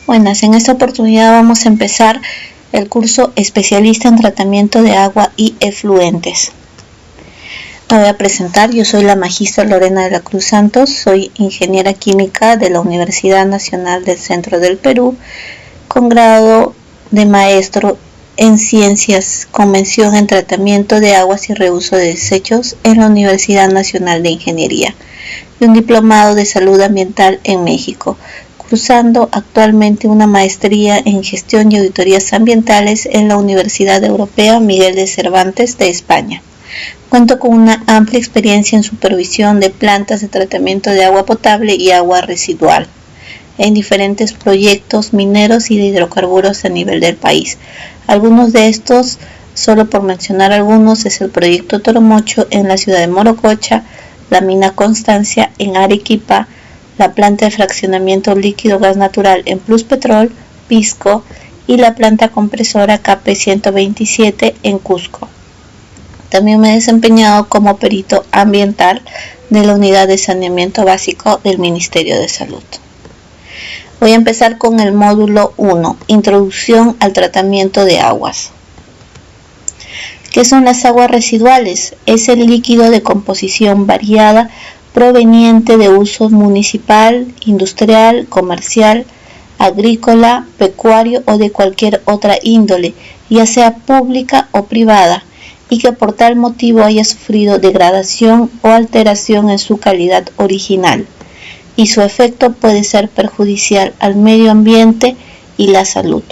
Buenas, en esta oportunidad vamos a empezar el curso especialista en tratamiento de agua y efluentes. Me voy a presentar, yo soy la magistra Lorena de la Cruz Santos, soy ingeniera química de la Universidad Nacional del Centro del Perú, con grado de maestro en Ciencias con mención en Tratamiento de Aguas y Reuso de Desechos en la Universidad Nacional de Ingeniería y un diplomado de Salud Ambiental en México, cursando actualmente una maestría en Gestión y Auditorías Ambientales en la Universidad Europea Miguel de Cervantes de España. Cuento con una amplia experiencia en supervisión de plantas de tratamiento de agua potable y agua residual en diferentes proyectos mineros y de hidrocarburos a nivel del país. Algunos de estos, solo por mencionar algunos, es el proyecto Toromocho en la ciudad de Morococha, la mina Constancia en Arequipa, la planta de fraccionamiento líquido gas natural en Pluspetrol, Pisco, y la planta compresora KP127 en Cusco. También me he desempeñado como perito ambiental de la Unidad de Saneamiento Básico del Ministerio de Salud. Voy a empezar con el módulo 1, Introducción al Tratamiento de Aguas. ¿Qué son las aguas residuales? Es el líquido de composición variada proveniente de uso municipal, industrial, comercial, agrícola, pecuario o de cualquier otra índole, ya sea pública o privada, y que por tal motivo haya sufrido degradación o alteración en su calidad original, y su efecto puede ser perjudicial al medio ambiente y la salud.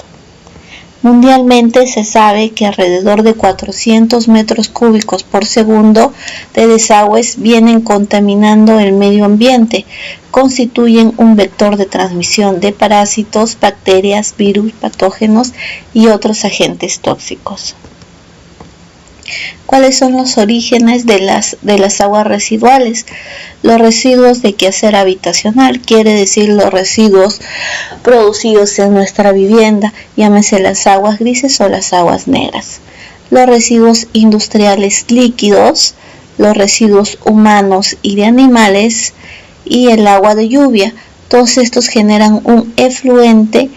Mundialmente se sabe que alrededor de 400 metros cúbicos por segundo de desagües vienen contaminando el medio ambiente, constituyen un vector de transmisión de parásitos, bacterias, virus, patógenos y otros agentes tóxicos. ¿Cuáles son los orígenes de las aguas residuales? Los residuos de quehacer habitacional, quiere decir los residuos producidos en nuestra vivienda, llámese las aguas grises o las aguas negras. Los residuos industriales líquidos, los residuos humanos y de animales, y el agua de lluvia. Todos estos generan un efluente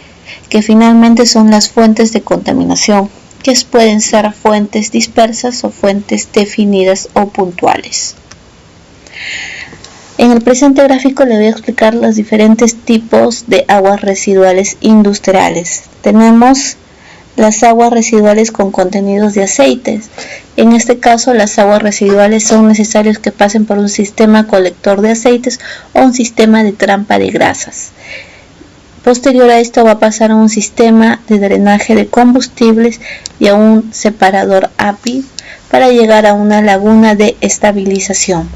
que finalmente son las fuentes de contaminación, que pueden ser fuentes dispersas o fuentes definidas o puntuales. En el presente gráfico le voy a explicar los diferentes tipos de aguas residuales industriales. Tenemos las aguas residuales con contenidos de aceites. En este caso, las aguas residuales son necesarios que pasen por un sistema colector de aceites o un sistema de trampa de grasas. Posterior a esto va a pasar a un sistema de drenaje de combustibles y a un separador API para llegar a una laguna de estabilización.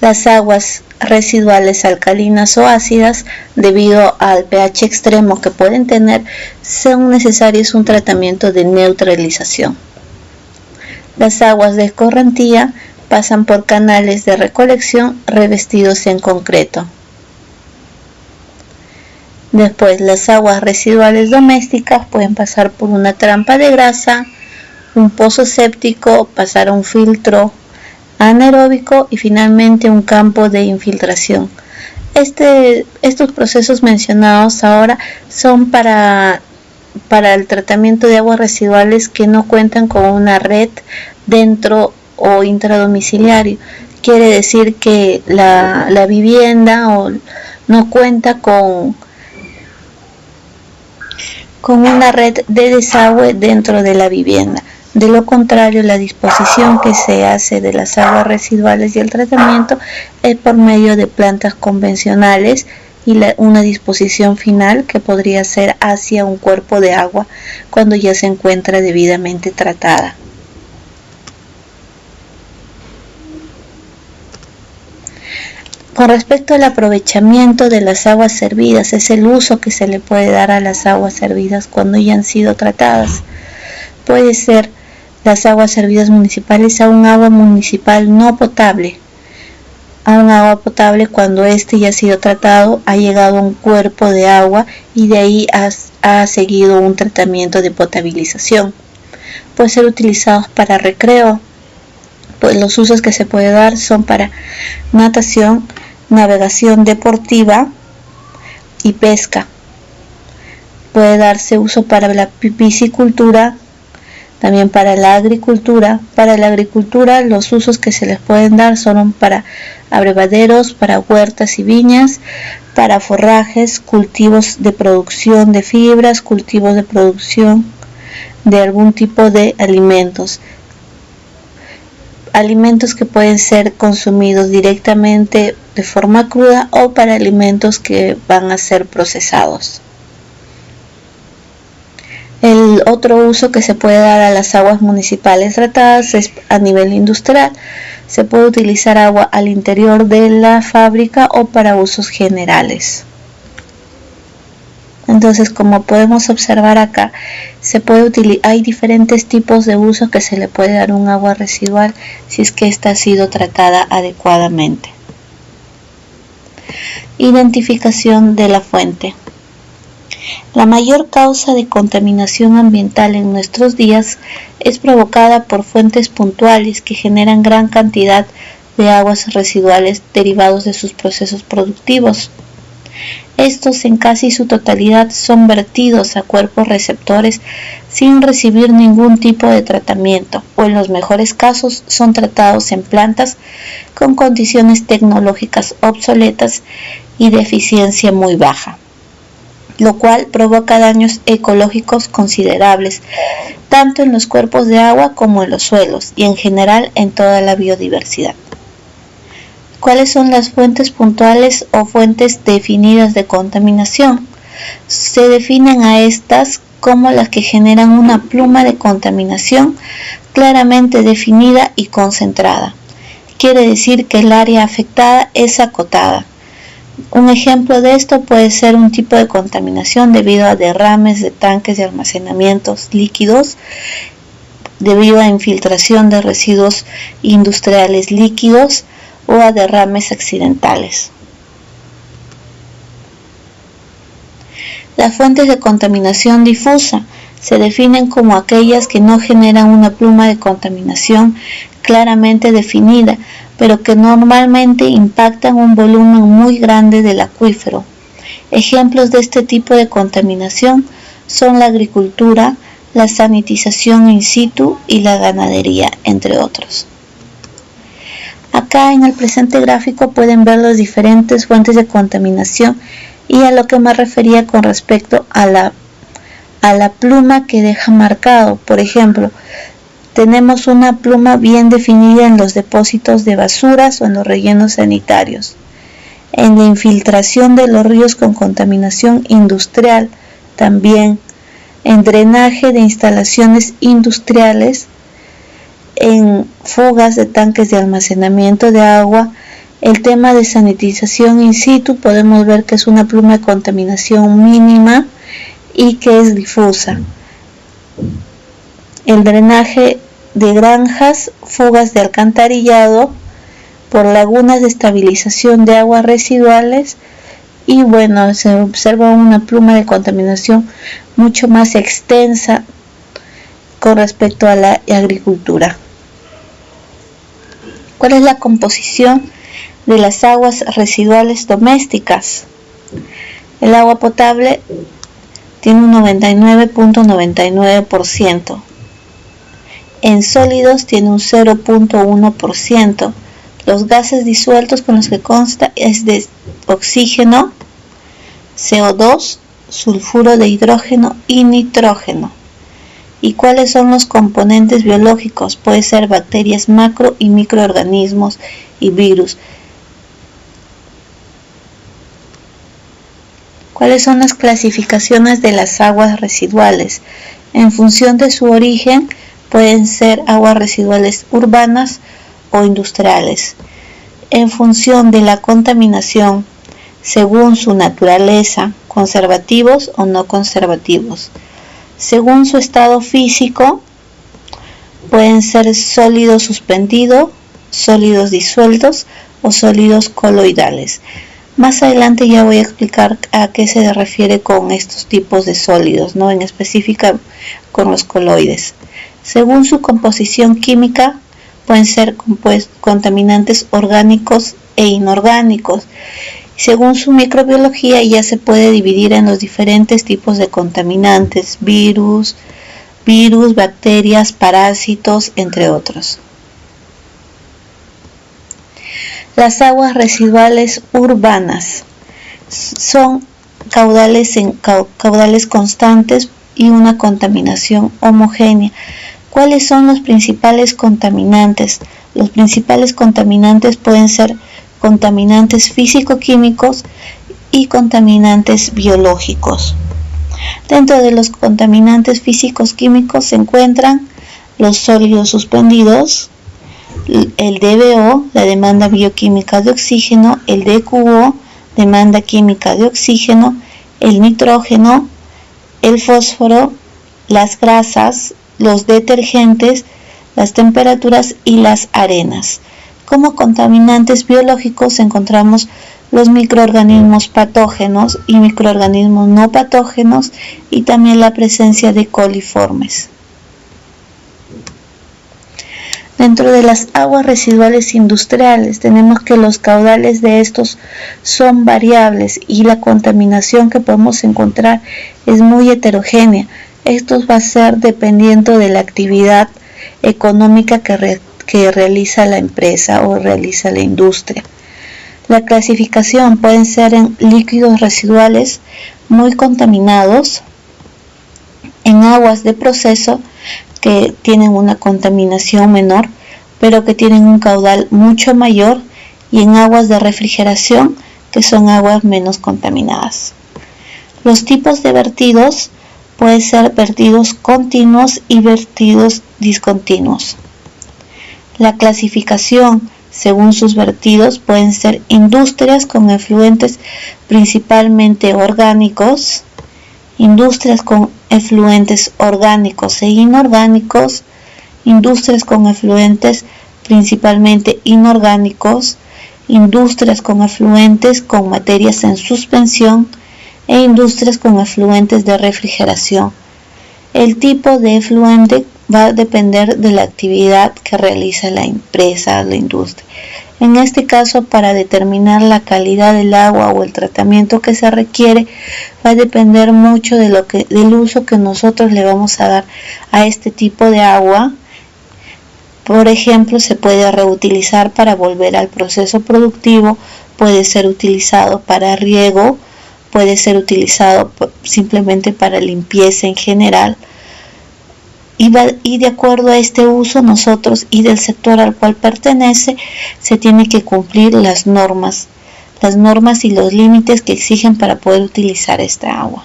Las aguas residuales alcalinas o ácidas, debido al pH extremo que pueden tener, son necesarios un tratamiento de neutralización. Las aguas de escorrentía pasan por canales de recolección revestidos en concreto. Después, las aguas residuales domésticas pueden pasar por una trampa de grasa, un pozo séptico, pasar a un filtro anaeróbico y finalmente un campo de infiltración. Estos procesos mencionados ahora son para el tratamiento de aguas residuales que no cuentan con una red dentro o intradomiciliario. Quiere decir que la vivienda no cuenta con una red de desagüe dentro de la vivienda. De lo contrario, la disposición que se hace de las aguas residuales y el tratamiento es por medio de plantas convencionales y una disposición final que podría ser hacia un cuerpo de agua cuando ya se encuentra debidamente tratada. Con respecto al aprovechamiento de las aguas servidas, es el uso que se le puede dar a las aguas servidas cuando ya han sido tratadas. Puede ser las aguas servidas municipales a un agua municipal no potable, a un agua potable cuando éste ya ha sido tratado, ha llegado a un cuerpo de agua y de ahí ha seguido un tratamiento de potabilización. Puede ser utilizados para recreo, pues los usos que se puede dar son para natación, navegación deportiva y pesca. puede darse uso para la piscicultura, también para la agricultura. Para la agricultura los usos que se les pueden dar son para abrevaderos, para huertas y viñas, para forrajes, cultivos de producción de fibras, cultivos de producción de algún tipo de alimentos. Alimentos que pueden ser consumidos directamente de forma cruda o para alimentos que van a ser procesados. El otro uso que se puede dar a las aguas municipales tratadas es a nivel industrial. Se puede utilizar agua al interior de la fábrica o para usos generales. Entonces, como podemos observar acá, hay diferentes tipos de usos que se le puede dar a un agua residual si es que ésta ha sido tratada adecuadamente. Identificación de la fuente. La mayor causa de contaminación ambiental en nuestros días es provocada por fuentes puntuales que generan gran cantidad de aguas residuales derivados de sus procesos productivos. Estos en casi su totalidad son vertidos a cuerpos receptores sin recibir ningún tipo de tratamiento, o en los mejores casos son tratados en plantas con condiciones tecnológicas obsoletas y de eficiencia muy baja, lo cual provoca daños ecológicos considerables, tanto en los cuerpos de agua como en los suelos y en general en toda la biodiversidad. ¿Cuáles son las fuentes puntuales o fuentes definidas de contaminación? Se definen a estas como las que generan una pluma de contaminación claramente definida y concentrada. Quiere decir que el área afectada es acotada. Un ejemplo de esto puede ser un tipo de contaminación debido a derrames de tanques de almacenamientos líquidos, debido a infiltración de residuos industriales líquidos o a derrames accidentales. Las fuentes de contaminación difusa se definen como aquellas que no generan una pluma de contaminación claramente definida, pero que normalmente impactan un volumen muy grande del acuífero. Ejemplos de este tipo de contaminación son la agricultura, la sanitización in situ y la ganadería, entre otros. Acá en el presente gráfico pueden ver las diferentes fuentes de contaminación y a lo que me refería con respecto a la pluma que deja marcado. Por ejemplo, tenemos una pluma bien definida en los depósitos de basuras o en los rellenos sanitarios, en la infiltración de los ríos con contaminación industrial, también en drenaje de instalaciones industriales, en fugas de tanques de almacenamiento de agua. El tema de sanitización in situ podemos ver que es una pluma de contaminación mínima y que es difusa. El drenaje de granjas, fugas de alcantarillado por lagunas de estabilización de aguas residuales y bueno, se observa una pluma de contaminación mucho más extensa con respecto a la agricultura. ¿Cuál es la composición de las aguas residuales domésticas? El agua potable tiene un 99.99%. En sólidos tiene un 0.1%. Los gases disueltos con los que consta es de oxígeno, CO2, sulfuro de hidrógeno y nitrógeno. ¿Y cuáles son los componentes biológicos? Puede ser bacterias, macro y microorganismos y virus. ¿Cuáles son las clasificaciones de las aguas residuales? En función de su origen, pueden ser aguas residuales urbanas o industriales. En función de la contaminación, según su naturaleza, conservativos o no conservativos. Según su estado físico, pueden ser sólido suspendido, sólidos disueltos o sólidos coloidales. Más adelante ya voy a explicar a qué se refiere con estos tipos de sólidos, ¿no? En específica con los coloides. Según su composición química, pueden ser contaminantes orgánicos e inorgánicos. Según su microbiología ya se puede dividir en los diferentes tipos de contaminantes, virus, bacterias, parásitos, entre otros. Las aguas residuales urbanas son caudales constantes y una contaminación homogénea. ¿Cuáles son los principales contaminantes? Los principales contaminantes pueden ser contaminantes físico-químicos y contaminantes biológicos. Dentro de los contaminantes físicos químicos se encuentran los sólidos suspendidos, el DBO, la demanda bioquímica de oxígeno, el DQO, demanda química de oxígeno, el nitrógeno, el fósforo, las grasas, los detergentes, las temperaturas y las arenas. Como contaminantes biológicos encontramos los microorganismos patógenos y microorganismos no patógenos y también la presencia de coliformes. Dentro de las aguas residuales industriales tenemos que los caudales de estos son variables y la contaminación que podemos encontrar es muy heterogénea. Esto va a ser dependiendo de la actividad económica que realiza la empresa o realiza la industria. La clasificación pueden ser en líquidos residuales muy contaminados, en aguas de proceso que tienen una contaminación menor, pero que tienen un caudal mucho mayor, y en aguas de refrigeración, que son aguas menos contaminadas. Los tipos de vertidos pueden ser vertidos continuos y vertidos discontinuos. La clasificación según sus vertidos pueden ser industrias con efluentes principalmente orgánicos, industrias con efluentes orgánicos e inorgánicos, industrias con efluentes principalmente inorgánicos, industrias con efluentes con materias en suspensión e industrias con efluentes de refrigeración. El tipo de efluente va a depender de la actividad que realiza la empresa, la industria. En este caso, para determinar la calidad del agua o el tratamiento que se requiere, va a depender mucho del uso que nosotros le vamos a dar a este tipo de agua. Por ejemplo, se puede reutilizar para volver al proceso productivo, puede ser utilizado para riego, puede ser utilizado simplemente para limpieza en general. Y de acuerdo a este uso, nosotros y del sector al cual pertenece, se tiene que cumplir las normas y los límites que exigen para poder utilizar esta agua.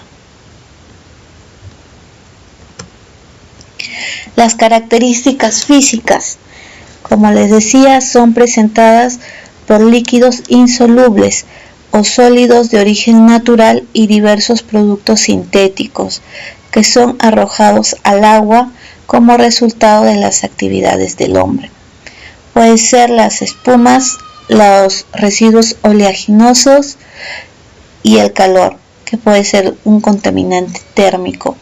Las características físicas, como les decía, son presentadas por líquidos insolubles o sólidos de origen natural y diversos productos sintéticos que son arrojados al agua como resultado de las actividades del hombre. Pueden ser las espumas, los residuos oleaginosos y el calor, que puede ser un contaminante térmico.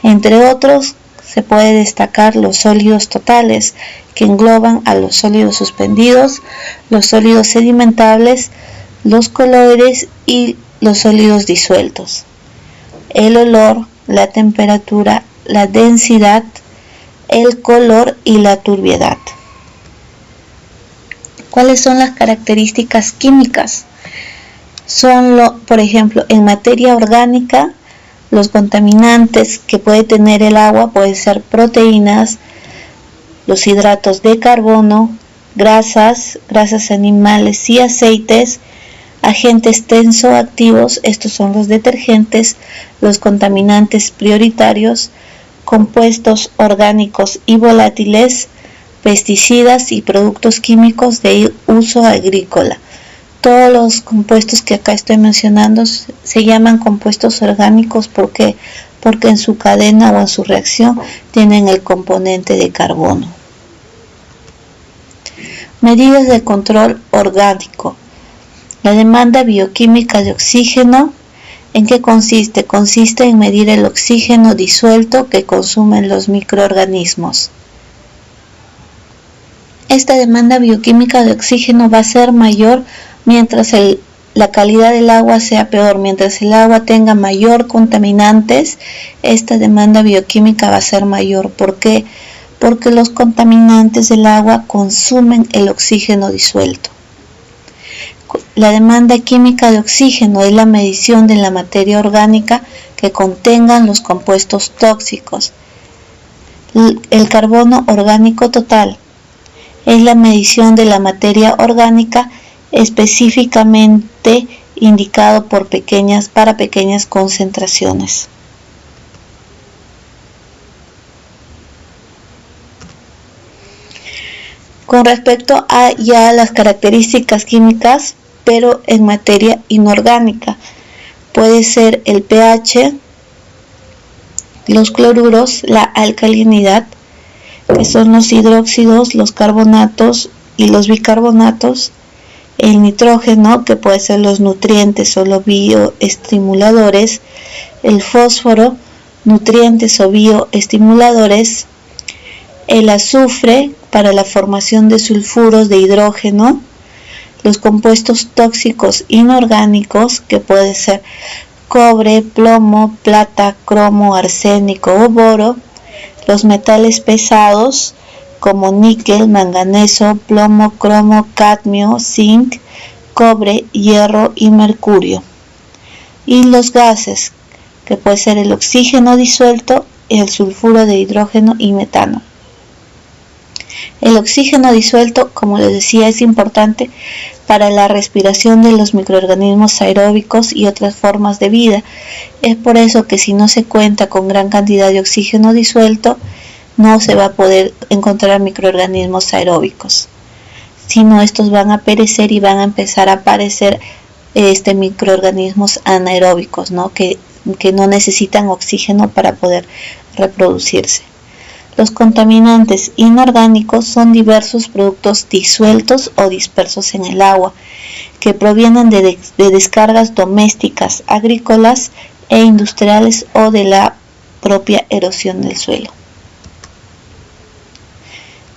Entre otros, se puede destacar los sólidos totales, que engloban a los sólidos suspendidos, los sólidos sedimentables, los coloides y los sólidos disueltos. El olor, la temperatura, la densidad, el color y la turbiedad. ¿Cuáles son las características químicas? Por ejemplo, en materia orgánica, los contaminantes que puede tener el agua pueden ser proteínas, los hidratos de carbono, grasas animales y aceites, agentes tensoactivos, estos son los detergentes, los contaminantes prioritarios, compuestos orgánicos y volátiles, pesticidas y productos químicos de uso agrícola. Todos los compuestos que acá estoy mencionando se llaman compuestos orgánicos porque en su cadena o en su reacción tienen el componente de carbono. Medidas de control orgánico. La demanda bioquímica de oxígeno, ¿en qué consiste? Consiste en medir el oxígeno disuelto que consumen los microorganismos. Esta demanda bioquímica de oxígeno va a ser mayor mientras el la calidad del agua sea peor. Mientras el agua tenga mayor contaminantes, esta demanda bioquímica va a ser mayor. ¿Por qué? Porque los contaminantes del agua consumen el oxígeno disuelto. La demanda química de oxígeno es la medición de la materia orgánica que contengan los compuestos tóxicos. El carbono orgánico total es la medición de la materia orgánica específicamente indicado para pequeñas concentraciones. Con respecto a ya las características químicas, pero en materia inorgánica, puede ser el pH, los cloruros, la alcalinidad, que son los hidróxidos, los carbonatos y los bicarbonatos, el nitrógeno, que puede ser los nutrientes o los bioestimuladores, el fósforo, nutrientes o bioestimuladores, el azufre para la formación de sulfuros de hidrógeno, los compuestos tóxicos inorgánicos, que puede ser cobre, plomo, plata, cromo, arsénico o boro, los metales pesados como níquel, manganeso, plomo, cromo, cadmio, zinc, cobre, hierro y mercurio. Y los gases, que puede ser el oxígeno disuelto, el sulfuro de hidrógeno y metano. El oxígeno disuelto, como les decía, es importante para la respiración de los microorganismos aeróbicos y otras formas de vida. Es por eso que si no se cuenta con gran cantidad de oxígeno disuelto, no se va a poder encontrar microorganismos aeróbicos, sino estos van a perecer y van a empezar a aparecer microorganismos anaeróbicos, ¿no? Que no necesitan oxígeno para poder reproducirse. Los contaminantes inorgánicos son diversos productos disueltos o dispersos en el agua que provienen de descargas domésticas, agrícolas e industriales o de la propia erosión del suelo.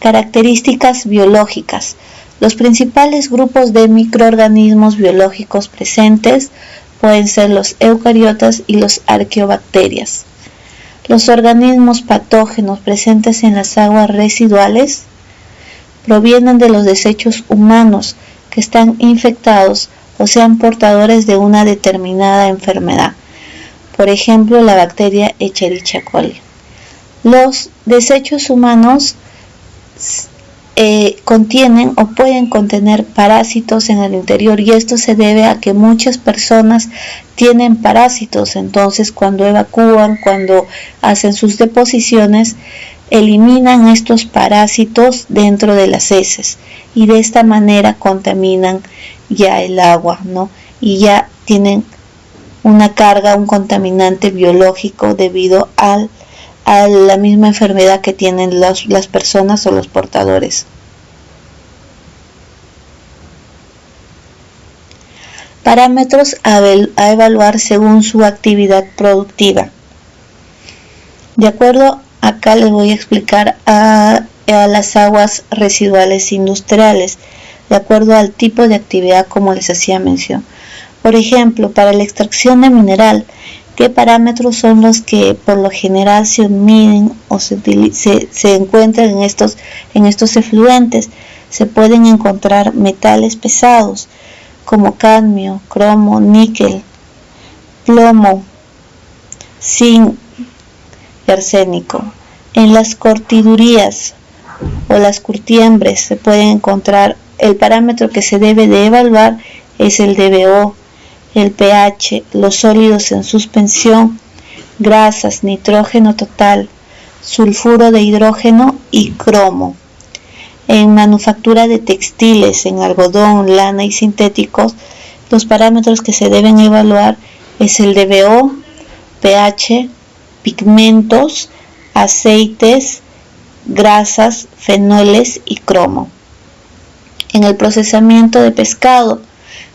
Características biológicas. Los principales grupos de microorganismos biológicos presentes pueden ser los eucariotas y los arqueobacterias. Los organismos patógenos presentes en las aguas residuales provienen de los desechos humanos que están infectados o sean portadores de una determinada enfermedad, por ejemplo la bacteria Escherichia coli. Los desechos humanos contienen o pueden contener parásitos en el interior, y esto se debe a que muchas personas tienen parásitos. Entonces cuando evacúan, cuando hacen sus deposiciones, eliminan estos parásitos dentro de las heces y de esta manera contaminan ya el agua, ¿no? Y ya tienen una carga, un contaminante biológico debido a la misma enfermedad que tienen las personas o los portadores. Parámetros a evaluar según su actividad productiva. De acuerdo, acá les voy a explicar a las aguas residuales industriales, de acuerdo al tipo de actividad como les hacía mención. Por ejemplo, para la extracción de mineral, ¿qué parámetros son los que por lo general se miden o se encuentran en estos efluentes? Se pueden encontrar metales pesados como cadmio, cromo, níquel, plomo, zinc y arsénico. En las curtidurías o las curtiembres se pueden encontrar, el parámetro que se debe de evaluar es el DBO, el pH, los sólidos en suspensión, grasas, nitrógeno total, sulfuro de hidrógeno y cromo. En manufactura de textiles, en algodón, lana y sintéticos, los parámetros que se deben evaluar es el DBO, pH, pigmentos, aceites, grasas, fenoles y cromo. En el procesamiento de pescado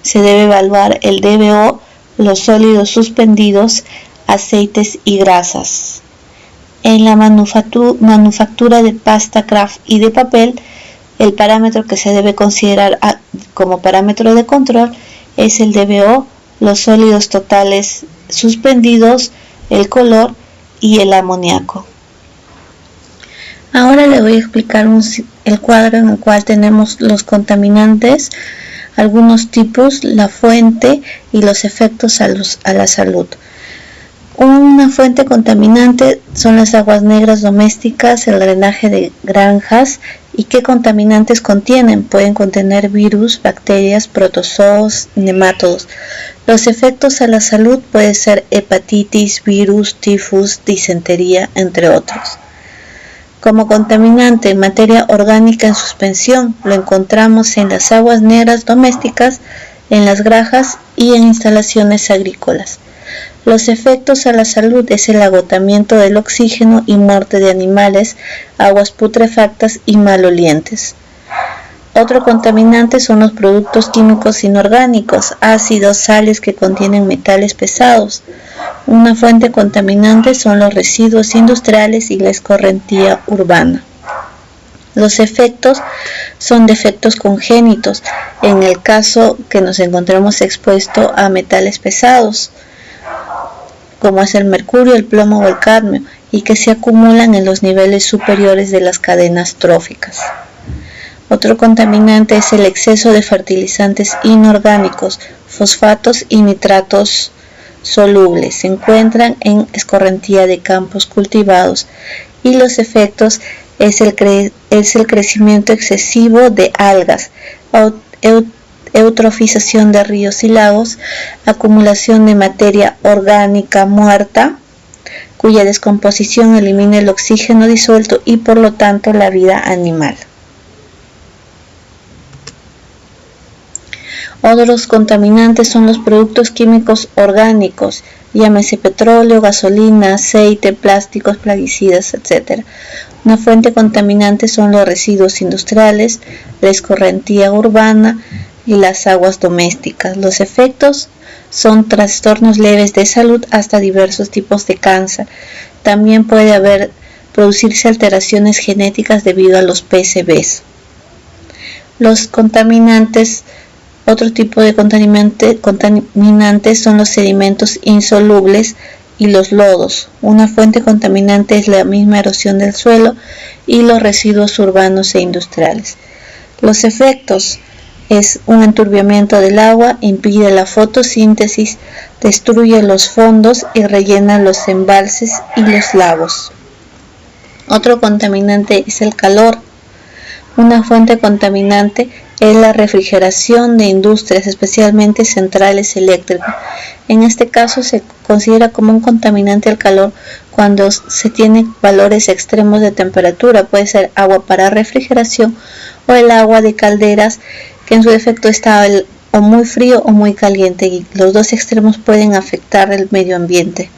se debe evaluar el DBO, los sólidos suspendidos, aceites y grasas. En la manufactura de pasta craft y de papel, el parámetro que se debe considerar como parámetro de control es el DBO, los sólidos totales suspendidos, el color y el amoníaco. Ahora le voy a explicar el cuadro en el cual tenemos los contaminantes, algunos tipos, la fuente y los efectos a la salud. Una fuente contaminante son las aguas negras domésticas, el drenaje de granjas. ¿Y qué contaminantes contienen? Pueden contener virus, bacterias, protozoos, nemátodos. Los efectos a la salud pueden ser hepatitis, virus, tifus, disentería, entre otros. Como contaminante, materia orgánica en suspensión, lo encontramos en las aguas negras domésticas, en las granjas y en instalaciones agrícolas. Los efectos a la salud es el agotamiento del oxígeno y muerte de animales, aguas putrefactas y malolientes. Otro contaminante son los productos químicos inorgánicos, ácidos, sales que contienen metales pesados. Una fuente contaminante son los residuos industriales y la escorrentía urbana. Los efectos son defectos congénitos, en el caso que nos encontremos expuestos a metales pesados, como es el mercurio, el plomo o el cadmio, y que se acumulan en los niveles superiores de las cadenas tróficas. Otro contaminante es el exceso de fertilizantes inorgánicos, fosfatos y nitratos solubles. Se encuentran en escorrentía de campos cultivados y los efectos es el crecimiento excesivo de algas, eutrofización de ríos y lagos, acumulación de materia orgánica muerta, cuya descomposición elimina el oxígeno disuelto y por lo tanto la vida animal. Otros contaminantes son los productos químicos orgánicos, llámese petróleo, gasolina, aceite, plásticos, plaguicidas, etc. Una fuente contaminante son los residuos industriales, la escorrentía urbana y las aguas domésticas. Los efectos son trastornos leves de salud hasta diversos tipos de cáncer. También puede producirse alteraciones genéticas debido a los PCBs. Los contaminantes, otro tipo de contaminantes son los sedimentos insolubles y los lodos. Una fuente contaminante es la misma erosión del suelo y los residuos urbanos e industriales. Los efectos es un enturbiamiento del agua, impide la fotosíntesis, destruye los fondos y rellena los embalses y los lagos. Otro contaminante es el calor. Una fuente contaminante es la refrigeración de industrias, especialmente centrales eléctricas. En este caso se considera como un contaminante el calor cuando se tienen valores extremos de temperatura. Puede ser agua para refrigeración o el agua de calderas, que en su defecto está o muy frío o muy caliente, y los dos extremos pueden afectar el medio ambiente.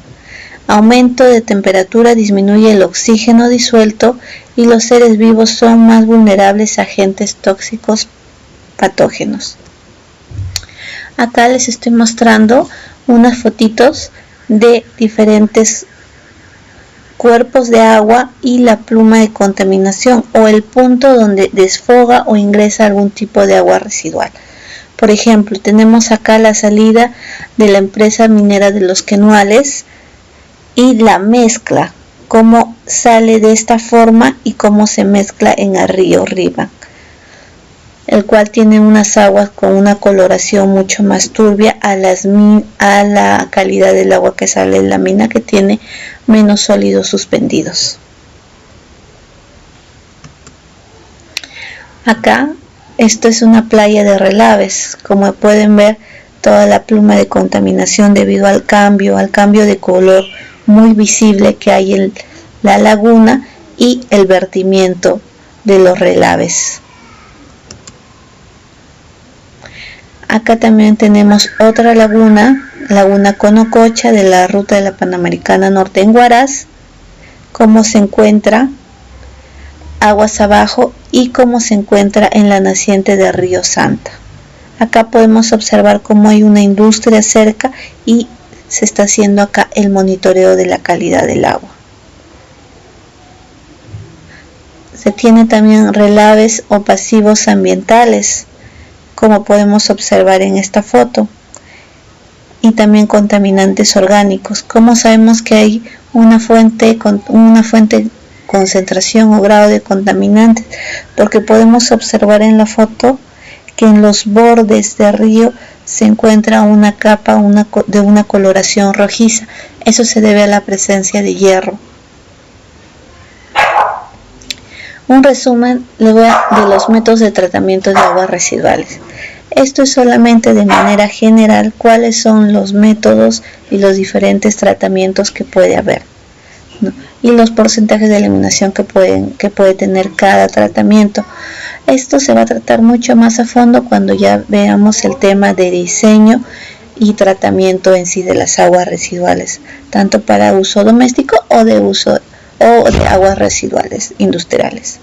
Aumento de temperatura disminuye el oxígeno disuelto y los seres vivos son más vulnerables a agentes tóxicos patógenos. Acá les estoy mostrando unas fotitos de diferentes cuerpos de agua y la pluma de contaminación o el punto donde desfoga o ingresa algún tipo de agua residual. Por ejemplo, tenemos acá la salida de la empresa minera de Los Quenuales y la mezcla, cómo sale de esta forma y cómo se mezcla en el río Riban, el cual tiene unas aguas con una coloración mucho más turbia a la calidad del agua que sale en la mina, que tiene menos sólidos suspendidos. Acá, esto es una playa de relaves. Como pueden ver, toda la pluma de contaminación debido al cambio de color muy visible que hay en la laguna y el vertimiento de los relaves. Acá también tenemos otra laguna, Laguna Conococha, de la ruta de la Panamericana Norte en Huaraz, cómo se encuentra aguas abajo y cómo se encuentra en la naciente de Río Santa. Acá podemos observar cómo hay una industria cerca y se está haciendo acá el monitoreo de la calidad del agua. Se tiene también relaves o pasivos ambientales, como podemos observar en esta foto, y también contaminantes orgánicos. ¿Cómo sabemos que hay una fuente concentración o grado de contaminantes? Porque podemos observar en la foto que en los bordes del río se encuentra una capa de una coloración rojiza. Eso se debe a la presencia de hierro. Un resumen de los métodos de tratamiento de aguas residuales. Esto es solamente de manera general cuáles son los métodos y los diferentes tratamientos que puede haber, ¿no? Y los porcentajes de eliminación que puede tener cada tratamiento. Esto se va a tratar mucho más a fondo cuando ya veamos el tema de diseño y tratamiento en sí de las aguas residuales, tanto para uso doméstico o de aguas residuales industriales.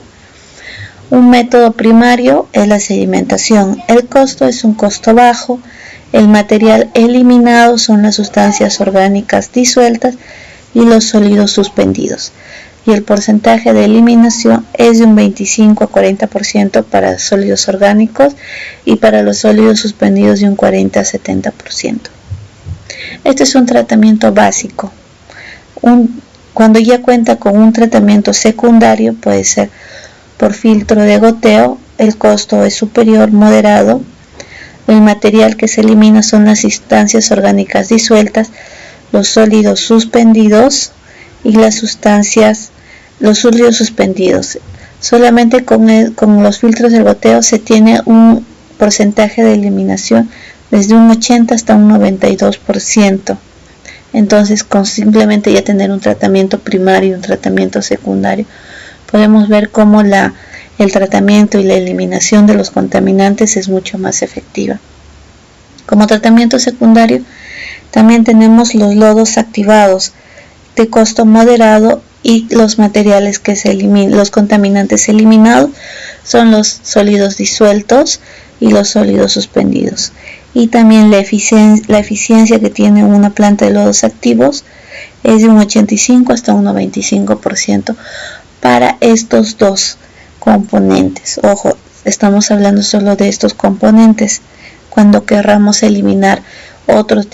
Un método primario es la sedimentación. El costo es un costo bajo. El material eliminado son las sustancias orgánicas disueltas y los sólidos suspendidos. Y el porcentaje de eliminación es de un 25 a 40% para sólidos orgánicos y para los sólidos suspendidos de un 40 a 70%. Este es un tratamiento básico. Cuando ya cuenta con un tratamiento secundario, puede ser por filtro de goteo, el costo es superior, moderado. El material que se elimina son las sustancias orgánicas disueltas, los sólidos suspendidos y los sólidos suspendidos. Solamente con los filtros de goteo se tiene un porcentaje de eliminación desde un 80 hasta un 92%. Entonces, con simplemente ya tener un tratamiento primario y un tratamiento secundario, podemos ver cómo el tratamiento y la eliminación de los contaminantes es mucho más efectiva. Como tratamiento secundario, también tenemos los lodos activados de costo moderado, y los materiales que se eliminan, los contaminantes eliminados son los sólidos disueltos y los sólidos suspendidos. Y también la eficiencia que tiene una planta de lodos activos es de un 85 hasta un 95% para estos dos componentes. Ojo, estamos hablando solo de estos componentes. Cuando querramos eliminar otros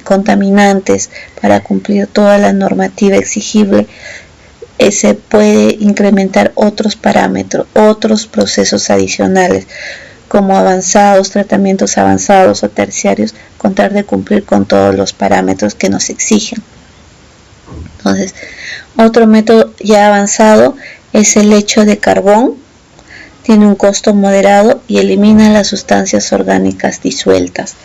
contaminantes para cumplir toda la normativa exigible, se puede incrementar otros parámetros, otros procesos adicionales, como tratamientos avanzados o terciarios, con tal de cumplir con todos los parámetros que nos exigen. Entonces, otro método ya avanzado es el lecho de carbón. Tiene un costo moderado y elimina las sustancias orgánicas disueltas.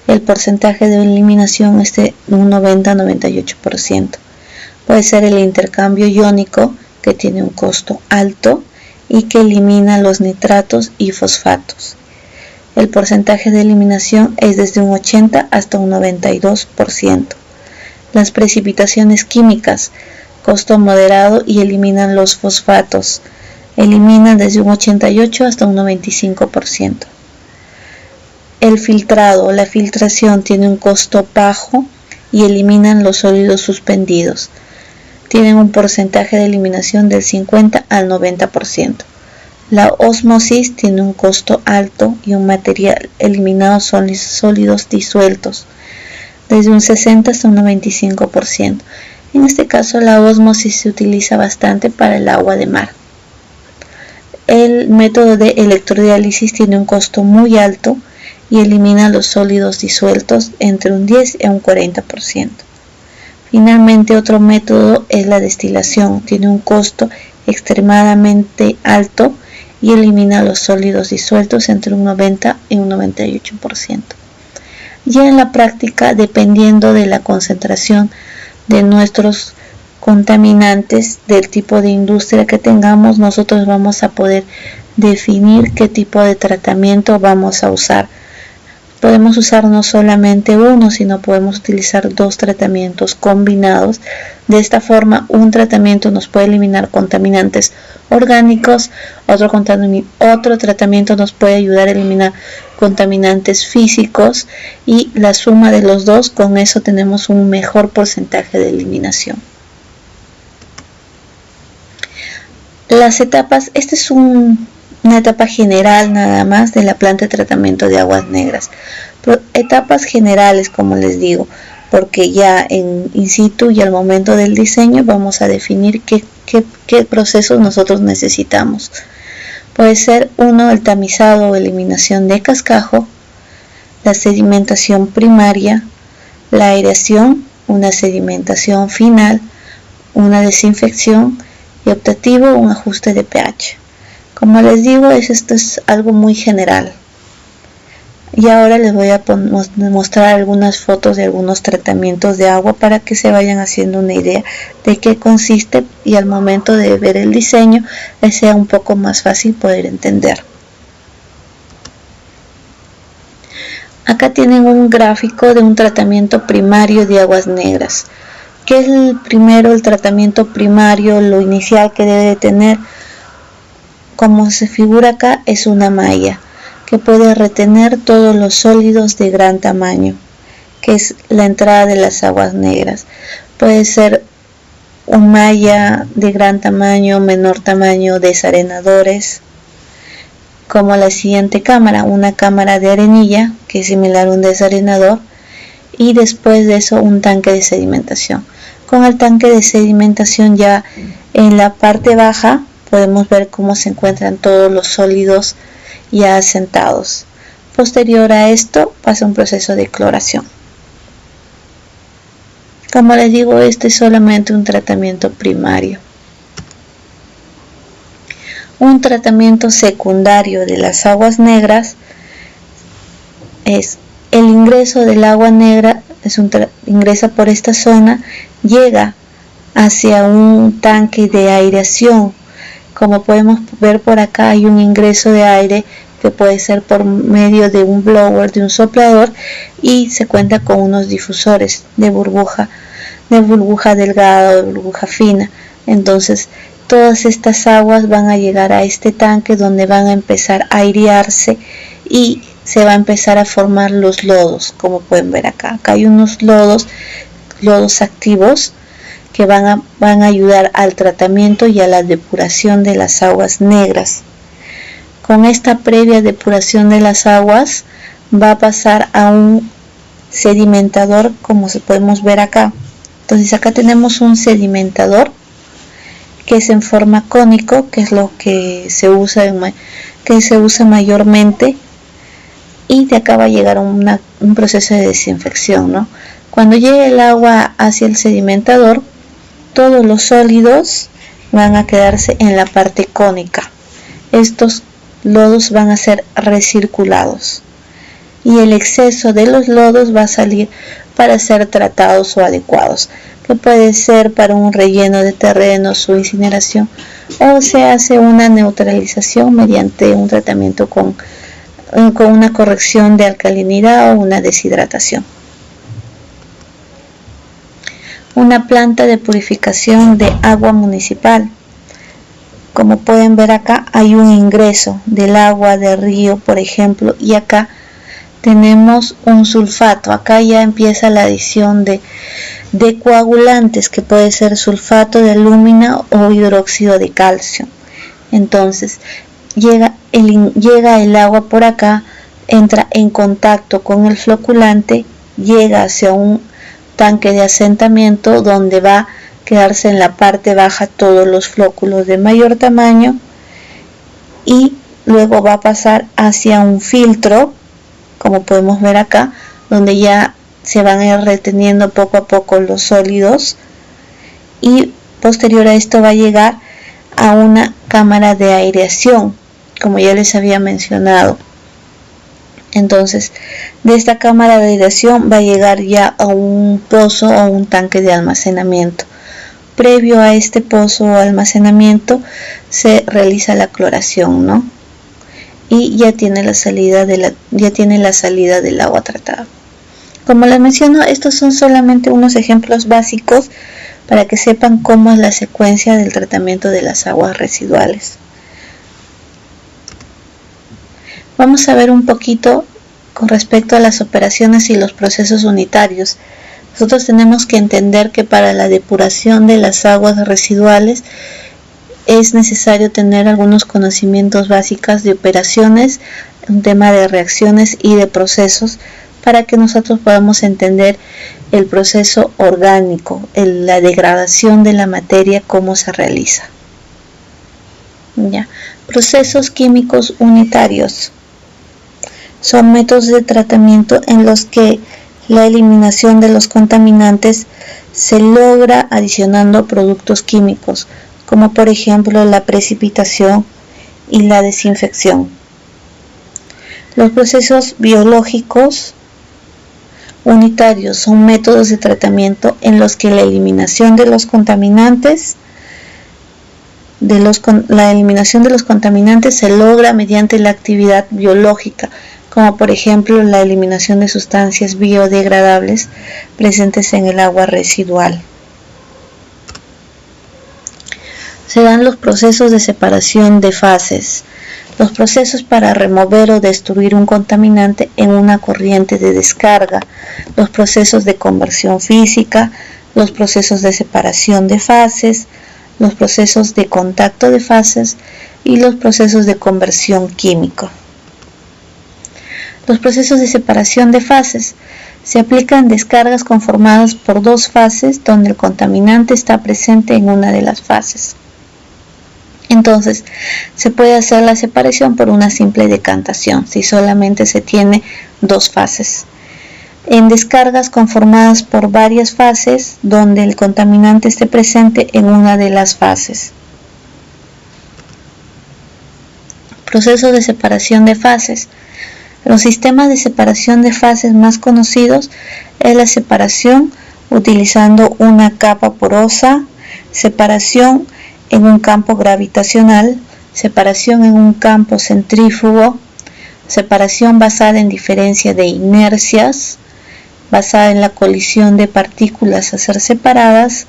El porcentaje de eliminación es de un 90-98%. Puede ser el intercambio iónico, que tiene un costo alto y que elimina los nitratos y fosfatos. El porcentaje de eliminación es desde un 80 hasta un 92%. Las precipitaciones químicas, costo moderado y eliminan los fosfatos. Eliminan desde un 88 hasta un 95%. El filtrado o la filtración tiene un costo bajo y eliminan los sólidos suspendidos. Tienen un porcentaje de eliminación del 50 al 90%. La ósmosis tiene un costo alto y un material eliminado son sólidos disueltos, desde un 60 hasta un 95%. En este caso, la ósmosis se utiliza bastante para el agua de mar. El método de electrodiálisis tiene un costo muy alto y elimina los sólidos disueltos entre un 10 y un 40%. Finalmente, otro método es la destilación. Tiene un costo extremadamente alto y elimina los sólidos disueltos entre un 90 y un 98%. Ya en la práctica, dependiendo de la concentración de nuestros contaminantes, del tipo de industria que tengamos, nosotros vamos a poder definir qué tipo de tratamiento vamos a usar. Podemos usar no solamente uno, sino podemos utilizar dos tratamientos combinados. De esta forma, un tratamiento nos puede eliminar contaminantes orgánicos, otro tratamiento nos puede ayudar a eliminar contaminantes físicos, y la suma de los dos, con eso tenemos un mejor porcentaje de eliminación. Las etapas, este es un una etapa general nada más de la planta de tratamiento de aguas negras. Pero etapas generales, como les digo, porque ya in situ y al momento del diseño vamos a definir qué procesos nosotros necesitamos. Puede ser uno, el tamizado o eliminación de cascajo, la sedimentación primaria, la aireación, una sedimentación final, una desinfección y optativo, un ajuste de pH. Como les digo, esto es algo muy general. Y ahora les voy a mostrar algunas fotos de algunos tratamientos de agua para que se vayan haciendo una idea de qué consiste y al momento de ver el diseño les sea un poco más fácil poder entender. Acá tienen un gráfico de un tratamiento primario de aguas negras. ¿Qué es el tratamiento primario? Lo inicial que debe de tener, como se figura acá, es una malla que puede retener todos los sólidos de gran tamaño, que es la entrada de las aguas negras. Puede ser una malla de gran tamaño, menor tamaño, desarenadores, como la siguiente cámara, una cámara de arenilla, que es similar a un desarenador, y después de eso un tanque de sedimentación. Con el tanque de sedimentación ya en la parte baja podemos ver cómo se encuentran todos los sólidos ya asentados. Posterior a esto pasa un proceso de cloración. Como les digo, este es solamente un tratamiento primario. Un tratamiento secundario de las aguas negras es el ingreso del agua negra, ingresa por esta zona, llega hacia un tanque de aireación. Como podemos ver por acá, hay un ingreso de aire que puede ser por medio de un blower, de un soplador, y se cuenta con unos difusores de burbuja delgada o de burbuja fina. Entonces todas estas aguas van a llegar a este tanque donde van a empezar a airearse y se va a empezar a formar los lodos. Como pueden ver acá hay unos lodos activos que van a ayudar al tratamiento y a la depuración de las aguas negras. Con esta previa depuración de las aguas va a pasar a un sedimentador, como podemos ver acá. Entonces acá tenemos un sedimentador que es en forma cónico, que es lo que se usa mayormente, y de acá va a llegar un proceso de desinfección, ¿no? Cuando llegue el agua hacia el sedimentador, todos los sólidos van a quedarse en la parte cónica. Estos lodos van a ser recirculados y el exceso de los lodos va a salir para ser tratados o adecuados, que puede ser para un relleno de terrenos o incineración, o se hace una neutralización mediante un tratamiento con una corrección de alcalinidad o una deshidratación. Una planta de purificación de agua municipal. Como pueden ver acá hay un ingreso del agua de río, por ejemplo, y acá tenemos un sulfato. Acá ya empieza la adición de coagulantes, que puede ser sulfato de alúmina o hidróxido de calcio. Entonces llega el agua por acá, entra en contacto con el floculante, llega hacia un tanque de asentamiento donde va a quedarse en la parte baja todos los flóculos de mayor tamaño, y luego va a pasar hacia un filtro, como podemos ver acá, donde ya se van a ir reteniendo poco a poco los sólidos, y posterior a esto va a llegar a una cámara de aireación, como ya les había mencionado. Entonces de esta cámara de aireación va a llegar ya a un pozo o un tanque de almacenamiento. Previo a este pozo o almacenamiento se realiza la cloración, ¿no? Y ya tiene la salida del agua tratada. Como les menciono, estos son solamente unos ejemplos básicos para que sepan cómo es la secuencia del tratamiento de las aguas residuales. Vamos a ver un poquito con respecto a las operaciones y los procesos unitarios. Nosotros tenemos que entender que para la depuración de las aguas residuales es necesario tener algunos conocimientos básicos de operaciones, un tema de reacciones y de procesos para que nosotros podamos entender el proceso orgánico, la degradación de la materia, cómo se realiza. ¿Ya? Procesos químicos unitarios son métodos de tratamiento en los que la eliminación de los contaminantes se logra adicionando productos químicos, como por ejemplo la precipitación y la desinfección. Los procesos biológicos unitarios son métodos de tratamiento en los que la eliminación de los contaminantes se logra mediante la actividad biológica, como por ejemplo la eliminación de sustancias biodegradables presentes en el agua residual. Se dan los procesos de separación de fases, los procesos para remover o destruir un contaminante en una corriente de descarga, los procesos de conversión física, los procesos de separación de fases, los procesos de contacto de fases y los procesos de conversión química. Los procesos de separación de fases se aplican en descargas conformadas por dos fases donde el contaminante está presente en una de las fases. Entonces, se puede hacer la separación por una simple decantación, si solamente se tiene dos fases. En descargas conformadas por varias fases, donde el contaminante esté presente en una de las fases. Proceso de separación de fases. Los sistemas de separación de fases más conocidos es la separación utilizando una capa porosa, separación en un campo gravitacional, separación en un campo centrífugo, separación basada en diferencia de inercias, basada en la colisión de partículas a ser separadas,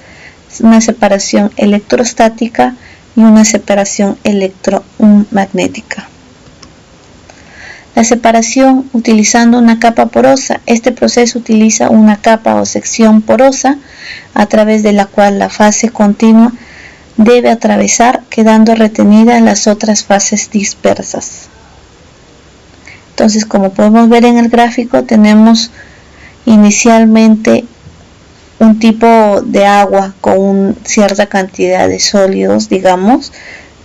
una separación electrostática y una separación electromagnética. La separación utilizando una capa porosa. Este proceso utiliza una capa o sección porosa a través de la cual la fase continua debe atravesar, quedando retenida en las otras fases dispersas. Entonces, como podemos ver en el gráfico, tenemos inicialmente un tipo de agua con cierta cantidad de sólidos, digamos,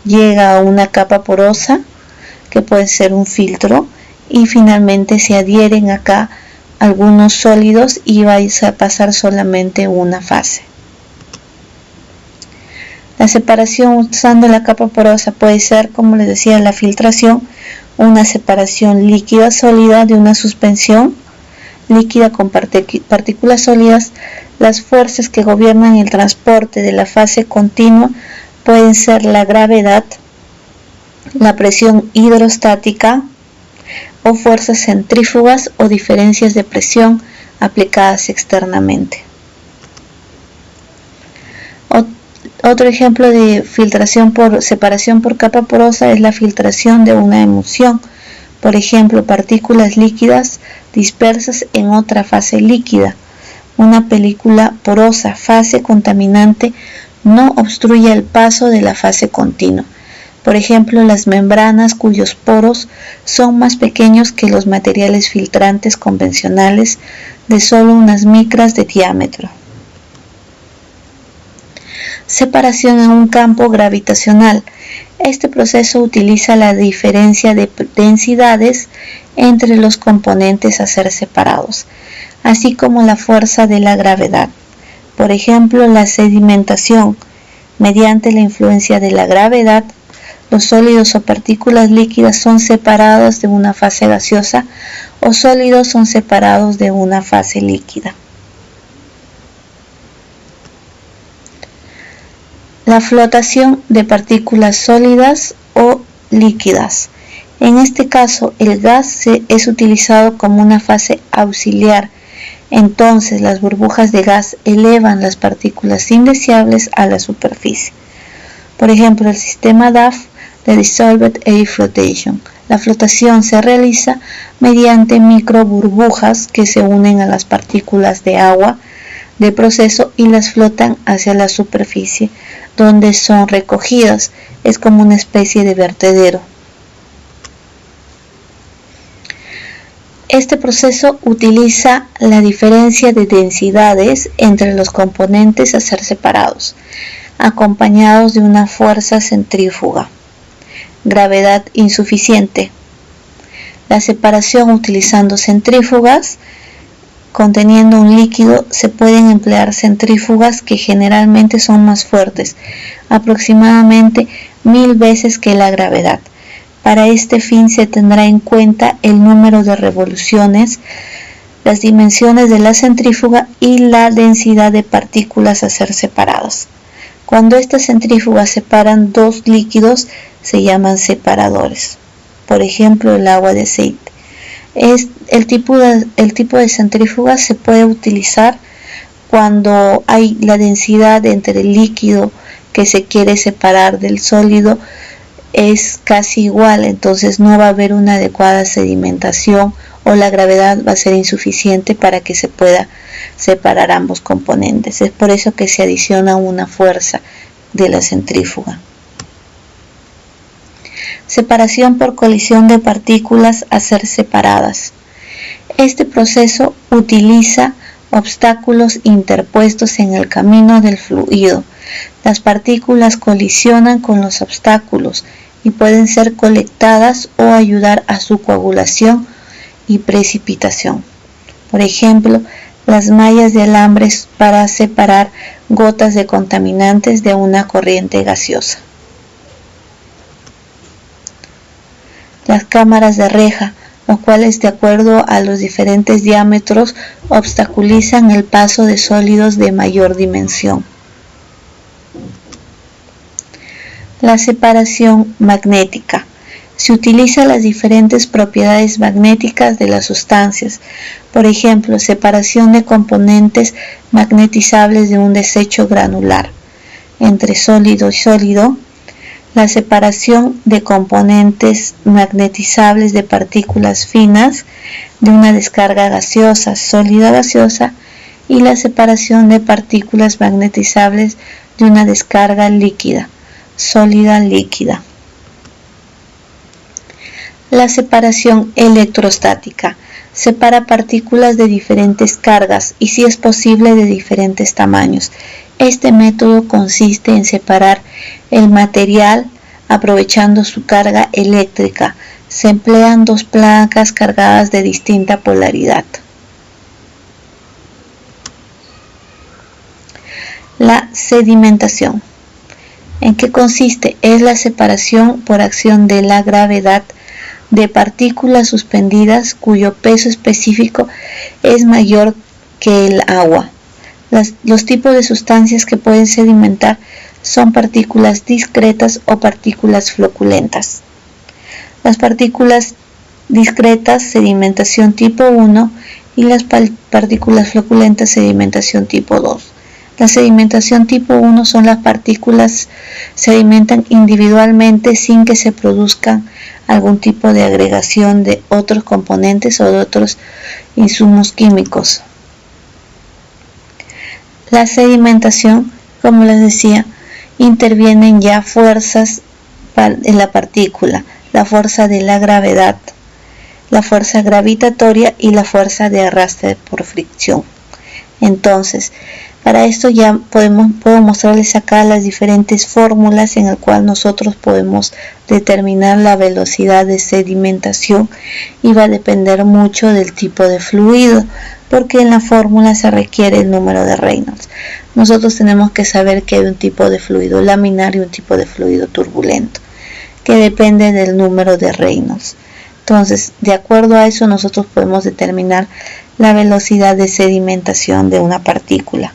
llega a una capa porosa que puede ser un filtro y finalmente se adhieren acá algunos sólidos y va a pasar solamente una fase. La separación usando la capa porosa puede ser, como les decía, la filtración, una separación líquida-sólida de una suspensión líquida con partículas sólidas. Las fuerzas que gobiernan el transporte de la fase continua pueden ser la gravedad, la presión hidrostática o fuerzas centrífugas o diferencias de presión aplicadas externamente. Otro ejemplo de filtración por separación por capa porosa es la filtración de una emulsión, por ejemplo, partículas líquidas dispersas en otra fase líquida. Una película porosa, fase contaminante, no obstruye el paso de la fase continua. Por ejemplo, las membranas cuyos poros son más pequeños que los materiales filtrantes convencionales de solo unas micras de diámetro. Separación en un campo gravitacional. Este proceso utiliza la diferencia de densidades entre los componentes a ser separados, así como la fuerza de la gravedad. Por ejemplo, la sedimentación. Mediante la influencia de la gravedad, los sólidos o partículas líquidas son separados de una fase gaseosa o sólidos son separados de una fase líquida. La flotación de partículas sólidas o líquidas. En este caso, el gas es utilizado como una fase auxiliar. Entonces, las burbujas de gas elevan las partículas indeseables a la superficie. Por ejemplo, el sistema DAF de Dissolved Air Flotation. La flotación se realiza mediante microburbujas que se unen a las partículas de agua del proceso y las flotan hacia la superficie donde son recogidas. Es como una especie de vertedero. Este proceso utiliza la diferencia de densidades entre los componentes a ser separados, acompañados de una fuerza centrífuga. Gravedad insuficiente. La separación utilizando centrífugas. Conteniendo un líquido se pueden emplear centrífugas que generalmente son más fuertes, aproximadamente 1000 veces que la gravedad. Para este fin se tendrá en cuenta el número de revoluciones, las dimensiones de la centrífuga y la densidad de partículas a ser separadas. Cuando estas centrífugas separan dos líquidos se llaman separadores. Por ejemplo, el agua de aceite. El tipo de centrífuga se puede utilizar cuando hay la densidad entre el líquido que se quiere separar del sólido es casi igual, entonces no va a haber una adecuada sedimentación o la gravedad va a ser insuficiente para que se pueda separar ambos componentes. Es por eso que se adiciona una fuerza de la centrífuga. Separación por colisión de partículas a ser separadas. Este proceso utiliza obstáculos interpuestos en el camino del fluido. Las partículas colisionan con los obstáculos y pueden ser colectadas o ayudar a su coagulación y precipitación. Por ejemplo, las mallas de alambres para separar gotas de contaminantes de una corriente gaseosa. Las cámaras de reja, los cuales de acuerdo a los diferentes diámetros obstaculizan el paso de sólidos de mayor dimensión. La separación magnética. Se utiliza las diferentes propiedades magnéticas de las sustancias, por ejemplo, separación de componentes magnetizables de un desecho granular entre sólido y sólido, la separación de componentes magnetizables de partículas finas de una descarga gaseosa, sólida gaseosa, y la separación de partículas magnetizables de una descarga líquida, sólida líquida. La separación electrostática. Separa partículas de diferentes cargas y, si es posible, de diferentes tamaños. Este método consiste en separar el material aprovechando su carga eléctrica. Se emplean dos placas cargadas de distinta polaridad. La sedimentación. ¿En qué consiste? Es la separación por acción de la gravedad de partículas suspendidas cuyo peso específico es mayor que el agua. Los tipos de sustancias que pueden sedimentar son partículas discretas o partículas floculentas. Las partículas discretas, sedimentación tipo 1, y las partículas floculentas, sedimentación tipo 2. La sedimentación tipo 1 son las partículas sedimentan individualmente sin que se produzcan algún tipo de agregación de otros componentes o de otros insumos químicos. La sedimentación, como les decía, intervienen ya fuerzas en la partícula, la fuerza de la gravedad, la fuerza gravitatoria y la fuerza de arrastre por fricción. Entonces, para esto ya puedo mostrarles acá las diferentes fórmulas en las cuales nosotros podemos determinar la velocidad de sedimentación, y va a depender mucho del tipo de fluido, porque en la fórmula se requiere el número de Reynolds. Nosotros tenemos que saber que hay un tipo de fluido laminar y un tipo de fluido turbulento, que depende del número de Reynolds. Entonces, de acuerdo a eso, nosotros podemos determinar la velocidad de sedimentación de una partícula.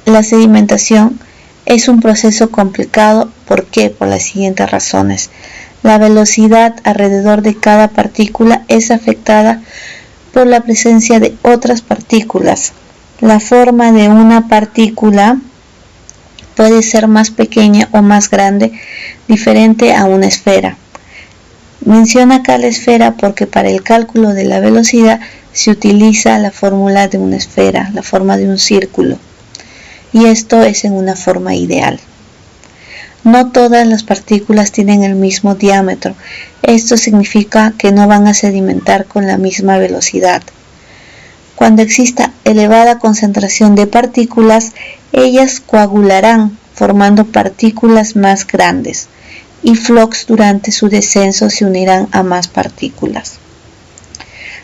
La sedimentación es un proceso complicado. ¿Por qué? Por las siguientes razones. La velocidad alrededor de cada partícula es afectada por la presencia de otras partículas. La forma de una partícula puede ser más pequeña o más grande, diferente a una esfera. Menciona acá la esfera porque para el cálculo de la velocidad se utiliza la fórmula de una esfera, la forma de un círculo, y esto es en una forma ideal. No todas las partículas tienen el mismo diámetro. Esto significa que no van a sedimentar con la misma velocidad. Cuando exista elevada concentración de partículas, ellas coagularán formando partículas más grandes, y flux durante su descenso se unirán a más partículas.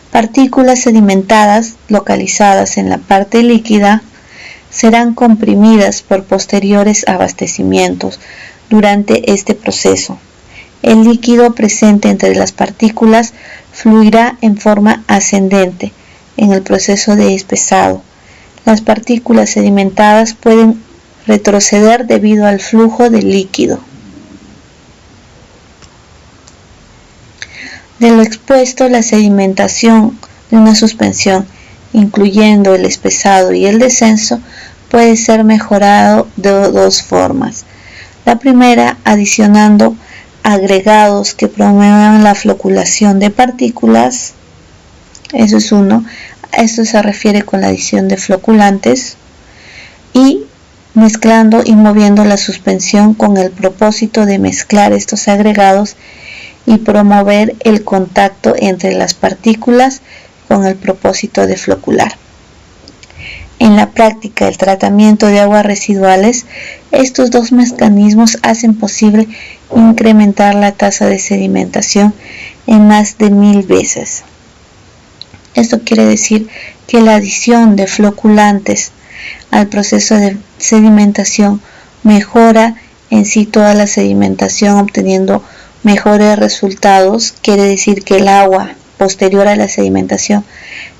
Partículas sedimentadas localizadas en la parte líquida serán comprimidas por posteriores abastecimientos durante este proceso. El líquido presente entre las partículas fluirá en forma ascendente en el proceso de espesado. Las partículas sedimentadas pueden retroceder debido al flujo del líquido. De lo expuesto, la sedimentación de una suspensión, incluyendo el espesado y el descenso, puede ser mejorado de dos formas. La primera, adicionando agregados que promuevan la floculación de partículas. Eso es uno. Esto se refiere con la adición de floculantes. Y mezclando y moviendo la suspensión con el propósito de mezclar estos agregados y promover el contacto entre las partículas con el propósito de flocular. En la práctica del tratamiento de aguas residuales, estos dos mecanismos hacen posible incrementar la tasa de sedimentación en más de 1000 veces. Esto quiere decir que la adición de floculantes al proceso de sedimentación mejora en sí toda la sedimentación, obteniendo mejores resultados. Quiere decir que el agua posterior a la sedimentación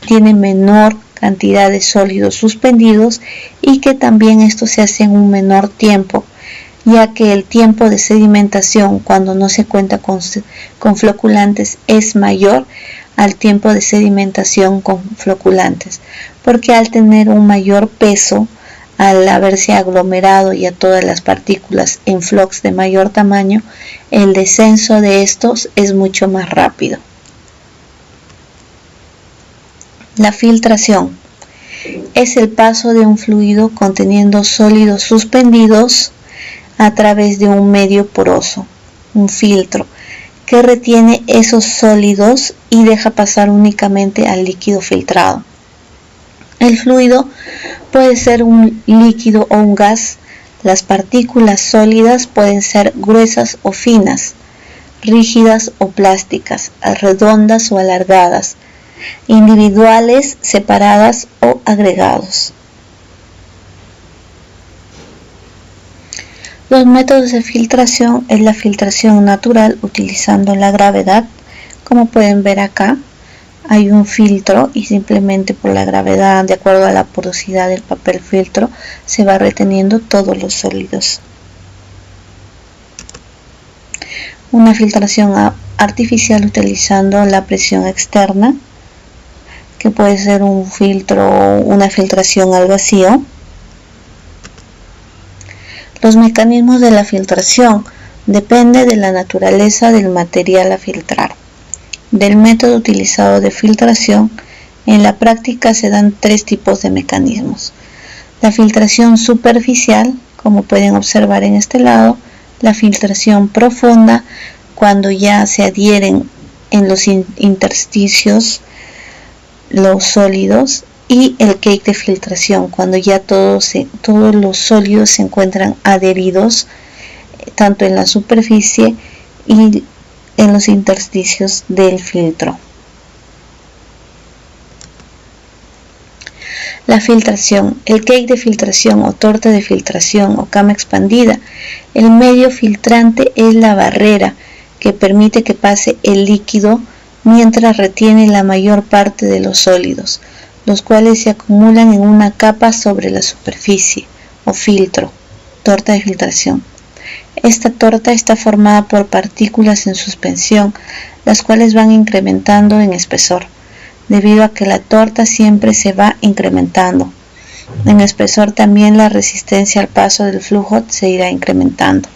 tiene menor cantidad de sólidos suspendidos y que también esto se hace en un menor tiempo, ya que el tiempo de sedimentación cuando no se cuenta con floculantes es mayor al tiempo de sedimentación con floculantes, porque al tener un mayor peso, al haberse aglomerado ya todas las partículas en flux de mayor tamaño, el descenso de estos es mucho más rápido. La filtración es el paso de un fluido conteniendo sólidos suspendidos a través de un medio poroso, un filtro, que retiene esos sólidos y deja pasar únicamente al líquido filtrado. El fluido puede ser un líquido o un gas. Las partículas sólidas pueden ser gruesas o finas, rígidas o plásticas, redondas o alargadas, individuales, separadas o agregados. Los métodos de filtración es la filtración natural utilizando la gravedad. Como pueden ver acá, hay un filtro y simplemente por la gravedad, de acuerdo a la porosidad del papel filtro, se va reteniendo todos los sólidos. Una filtración artificial utilizando la presión externa, que puede ser un filtro o una filtración al vacío. Los mecanismos de la filtración dependen de la naturaleza del material a filtrar. Del método utilizado de filtración, en la práctica se dan tres tipos de mecanismos. La filtración superficial, como pueden observar en este lado, la filtración profunda, cuando ya se adhieren en los intersticios los sólidos, y el cake de filtración, cuando ya todos los sólidos se encuentran adheridos tanto en la superficie y en los intersticios del filtro. La filtración, el cake de filtración o torta de filtración o cama expandida. El medio filtrante es la barrera que permite que pase el líquido mientras retiene la mayor parte de los sólidos, los cuales se acumulan en una capa sobre la superficie o filtro, torta de filtración. Esta torta está formada por partículas en suspensión, las cuales van incrementando en espesor, debido a que la torta siempre se va incrementando. En espesor también la resistencia al paso del flujo se irá incrementando.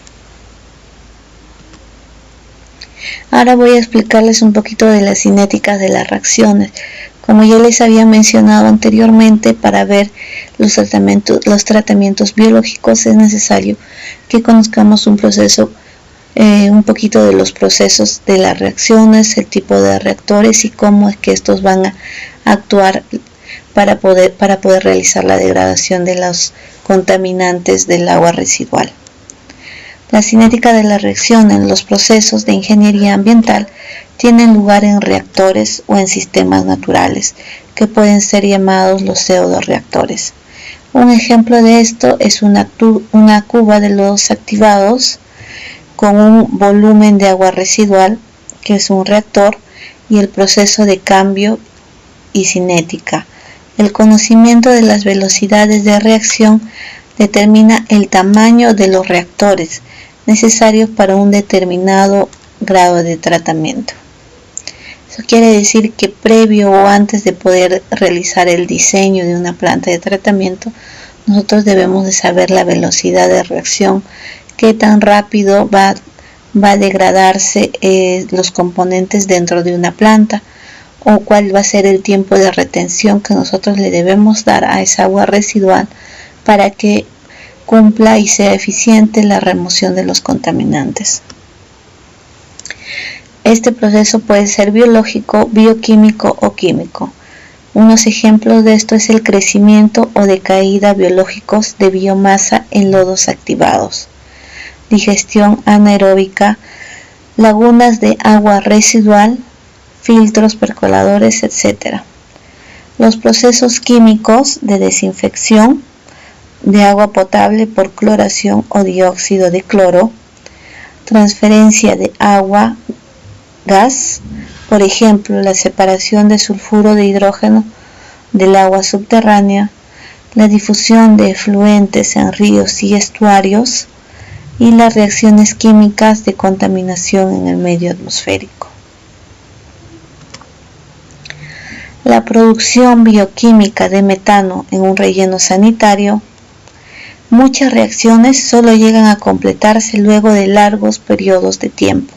Ahora voy a explicarles un poquito de las cinéticas de las reacciones. Como ya les había mencionado anteriormente, para ver los tratamientos biológicos es necesario que conozcamos un poquito de los procesos de las reacciones, el tipo de reactores y cómo es que estos van a actuar para poder realizar la degradación de los contaminantes del agua residual. La cinética de la reacción en los procesos de ingeniería ambiental tienen lugar en reactores o en sistemas naturales, que pueden ser llamados los pseudoreactores. Un ejemplo de esto es una cuba de lodos activados con un volumen de agua residual, que es un reactor, y el proceso de cambio y cinética. El conocimiento de las velocidades de reacción determina el tamaño de los reactores necesarios para un determinado grado de tratamiento. Eso quiere decir que previo o antes de poder realizar el diseño de una planta de tratamiento, nosotros debemos de saber la velocidad de reacción, qué tan rápido va a degradarse los componentes dentro de una planta, o cuál va a ser el tiempo de retención que nosotros le debemos dar a esa agua residual para que cumpla y sea eficiente la remoción de los contaminantes. Este proceso puede ser biológico, bioquímico o químico. Unos ejemplos de esto es el crecimiento o decaída biológicos de biomasa en lodos activados, digestión anaeróbica, lagunas de agua residual, filtros, percoladores, etc. Los procesos químicos de desinfección de agua potable por cloración o dióxido de cloro, transferencia de agua, gas, por ejemplo, la separación de sulfuro de hidrógeno del agua subterránea, la difusión de efluentes en ríos y estuarios, y las reacciones químicas de contaminación en el medio atmosférico. La producción bioquímica de metano en un relleno sanitario. Muchas reacciones solo llegan a completarse luego de largos periodos de tiempo.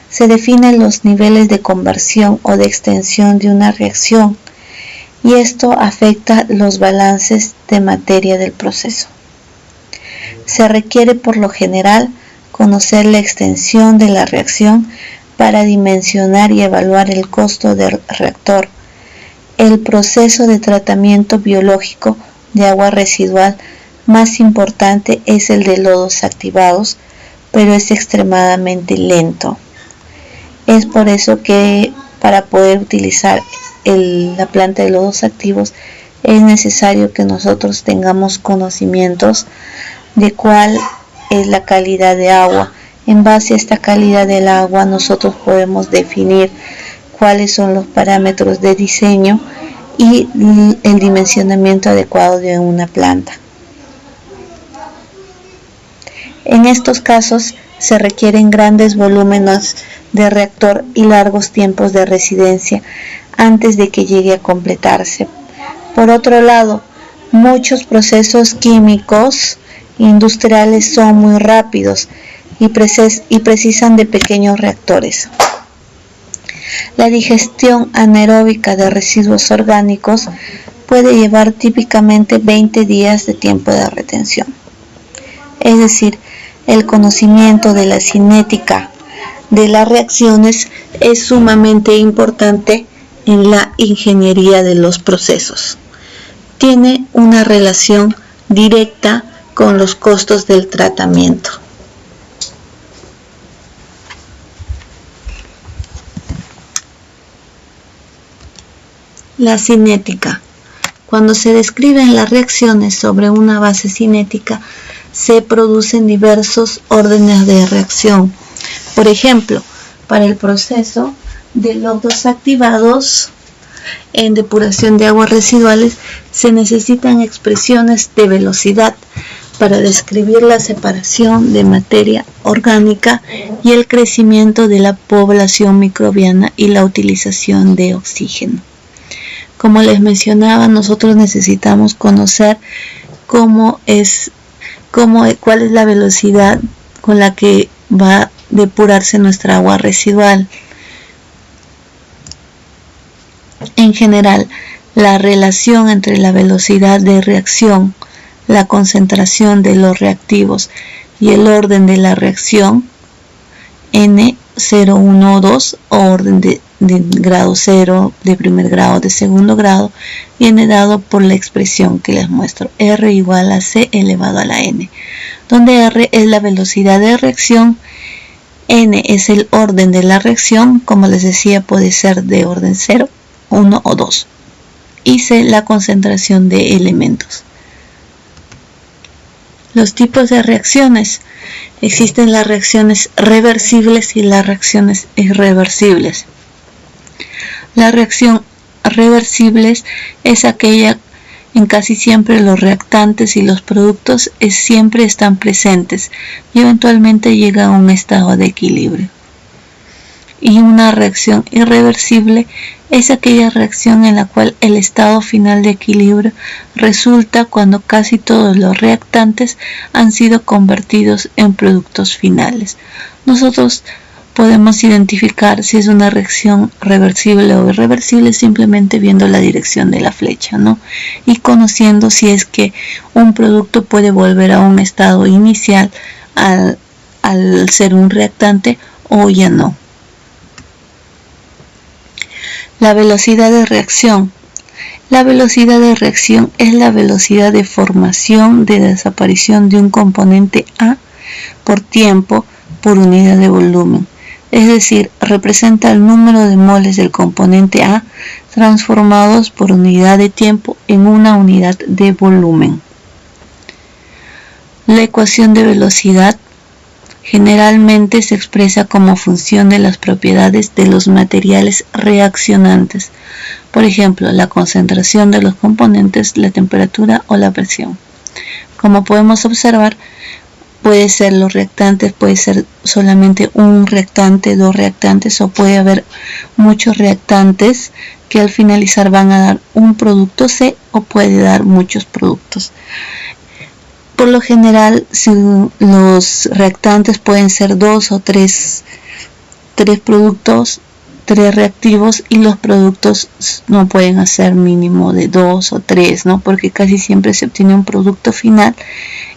Se definen los niveles de conversión o de extensión de una reacción, y esto afecta los balances de materia del proceso. Se requiere por lo general conocer la extensión de la reacción para dimensionar y evaluar el costo del reactor. El proceso de tratamiento biológico de agua residual más importante es el de lodos activados, pero es extremadamente lento. Es por eso que para poder utilizar la planta de lodos activos es necesario que nosotros tengamos conocimientos de cuál es la calidad de agua. En base a esta calidad del agua nosotros podemos definir cuáles son los parámetros de diseño y el dimensionamiento adecuado de una planta. En estos casos se requieren grandes volúmenes de reactor y largos tiempos de residencia antes de que llegue a completarse. Por otro lado, muchos procesos químicos industriales son muy rápidos y precisan de pequeños reactores. La digestión anaeróbica de residuos orgánicos puede llevar típicamente 20 días de tiempo de retención. Es decir, el conocimiento de la cinética de las reacciones es sumamente importante en la ingeniería de los procesos. Tiene una relación directa con los costos del tratamiento. La cinética. Cuando se describen las reacciones sobre una base cinética, se producen diversos órdenes de reacción. Por ejemplo, para el proceso de lodos activados en depuración de aguas residuales se necesitan expresiones de velocidad para describir la separación de materia orgánica y el crecimiento de la población microbiana y la utilización de oxígeno. Como les mencionaba, nosotros necesitamos conocer cuál es la velocidad con la que va depurarse nuestra agua residual. En general, la relación entre la velocidad de reacción, la concentración de los reactivos y el orden de la reacción, N0, 1, 2, o orden de grado 0, de primer grado, de segundo grado, viene dado por la expresión que les muestro, R igual a C elevado a la N, donde R es la velocidad de reacción, N es el orden de la reacción, como les decía puede ser de orden 0, 1 o 2, y C la concentración de elementos. Los tipos de reacciones. Existen las reacciones reversibles y las reacciones irreversibles. La reacción reversible es aquella en casi siempre los reactantes y los productos siempre están presentes y eventualmente llegan a un estado de equilibrio. Y una reacción irreversible es aquella reacción en la cual el estado final de equilibrio resulta cuando casi todos los reactantes han sido convertidos en productos finales. Nosotros podemos identificar si es una reacción reversible o irreversible simplemente viendo la dirección de la flecha, ¿no? Y conociendo si es que un producto puede volver a un estado inicial al ser un reactante o ya no. La velocidad de reacción. La velocidad de reacción es la velocidad de formación de desaparición de un componente A por tiempo por unidad de volumen. Es decir, representa el número de moles del componente A transformados por unidad de tiempo en una unidad de volumen. La ecuación de velocidad generalmente se expresa como función de las propiedades de los materiales reaccionantes, por ejemplo, la concentración de los componentes, la temperatura o la presión. Como podemos observar, puede ser los reactantes, puede ser solamente un reactante, dos reactantes, o puede haber muchos reactantes que al finalizar van a dar un producto C o puede dar muchos productos. Por lo general, si los reactantes pueden ser 2 o 3 productos, 3 reactivos, y los productos no pueden hacer mínimo de 2 o 3, ¿no? Porque casi siempre se obtiene un producto final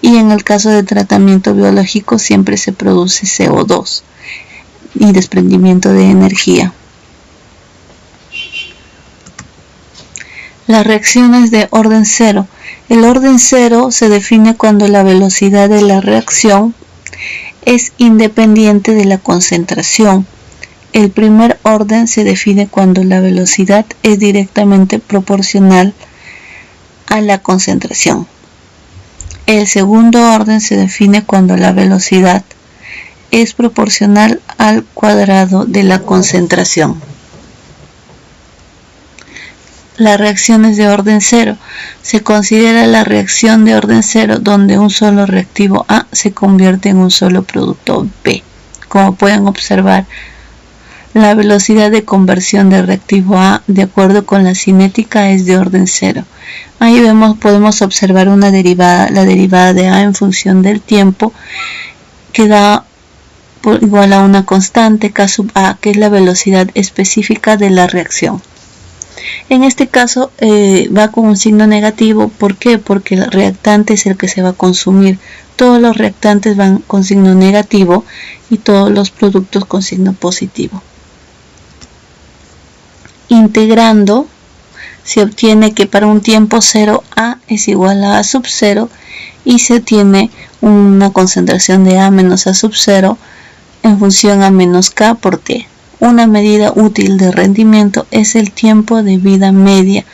y en el caso de tratamiento biológico siempre se produce CO2 y desprendimiento de energía. Las reacciones de orden 0. El orden 0 se define cuando la velocidad de la reacción es independiente de la concentración. El primer orden se define cuando la velocidad es directamente proporcional a la concentración. El segundo orden se define cuando la velocidad es proporcional al cuadrado de la concentración. Las reacciones de orden 0. Se considera la reacción de orden 0 donde un solo reactivo A se convierte en un solo producto B. Como pueden observar, la velocidad de conversión de reactivo A de acuerdo con la cinética es de orden 0. Ahí podemos observar una derivada, la derivada de A en función del tiempo, que da igual a una constante K sub A, que es la velocidad específica de la reacción. En este caso va con un signo negativo. ¿Por qué? Porque el reactante es el que se va a consumir. Todos los reactantes van con signo negativo y todos los productos con signo positivo. Integrando, se obtiene que para un tiempo 0 A es igual a A sub 0 y se obtiene una concentración de A menos A sub 0 en función a menos K por T. Una medida útil de rendimiento es el tiempo de vida media,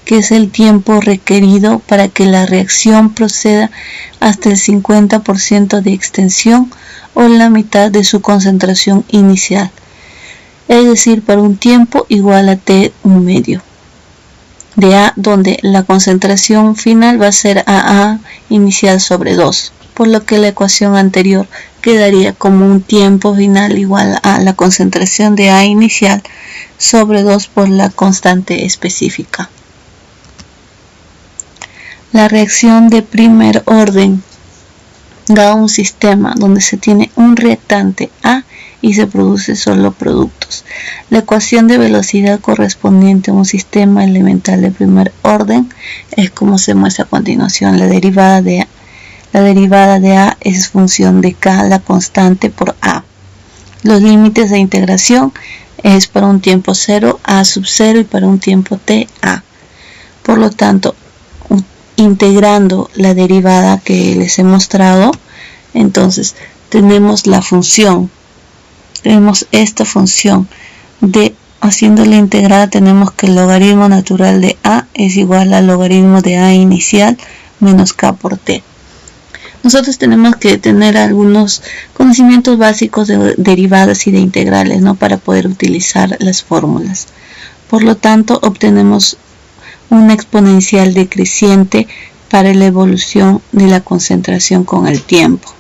que es el tiempo requerido para que la reacción proceda hasta el 50% de extensión o la mitad de su concentración inicial, es decir, para un tiempo igual a T un medio de A, donde la concentración final va a ser AA inicial sobre 2, por lo que la ecuación anterior quedaría como un tiempo final igual a la concentración de A inicial sobre 2 por la constante específica. La reacción de primer orden. da un sistema donde se tiene un reactante A y se produce solo productos. La ecuación de velocidad correspondiente a un sistema elemental de primer orden es como se muestra a continuación. La derivada de A es función de K, la constante, por A. Los límites de integración es para un tiempo 0, A sub 0, y para un tiempo t, A. Por lo tanto, integrando la derivada que les he mostrado, entonces tenemos la función, tenemos esta función de, haciendo la integrada, tenemos que el logaritmo natural de A es igual al logaritmo de A inicial menos K por T. Nosotros tenemos que tener algunos conocimientos básicos de derivadas y de integrales, ¿no?, para poder utilizar las fórmulas. Por lo tanto, obtenemos una exponencial decreciente para la evolución de la concentración con el tiempo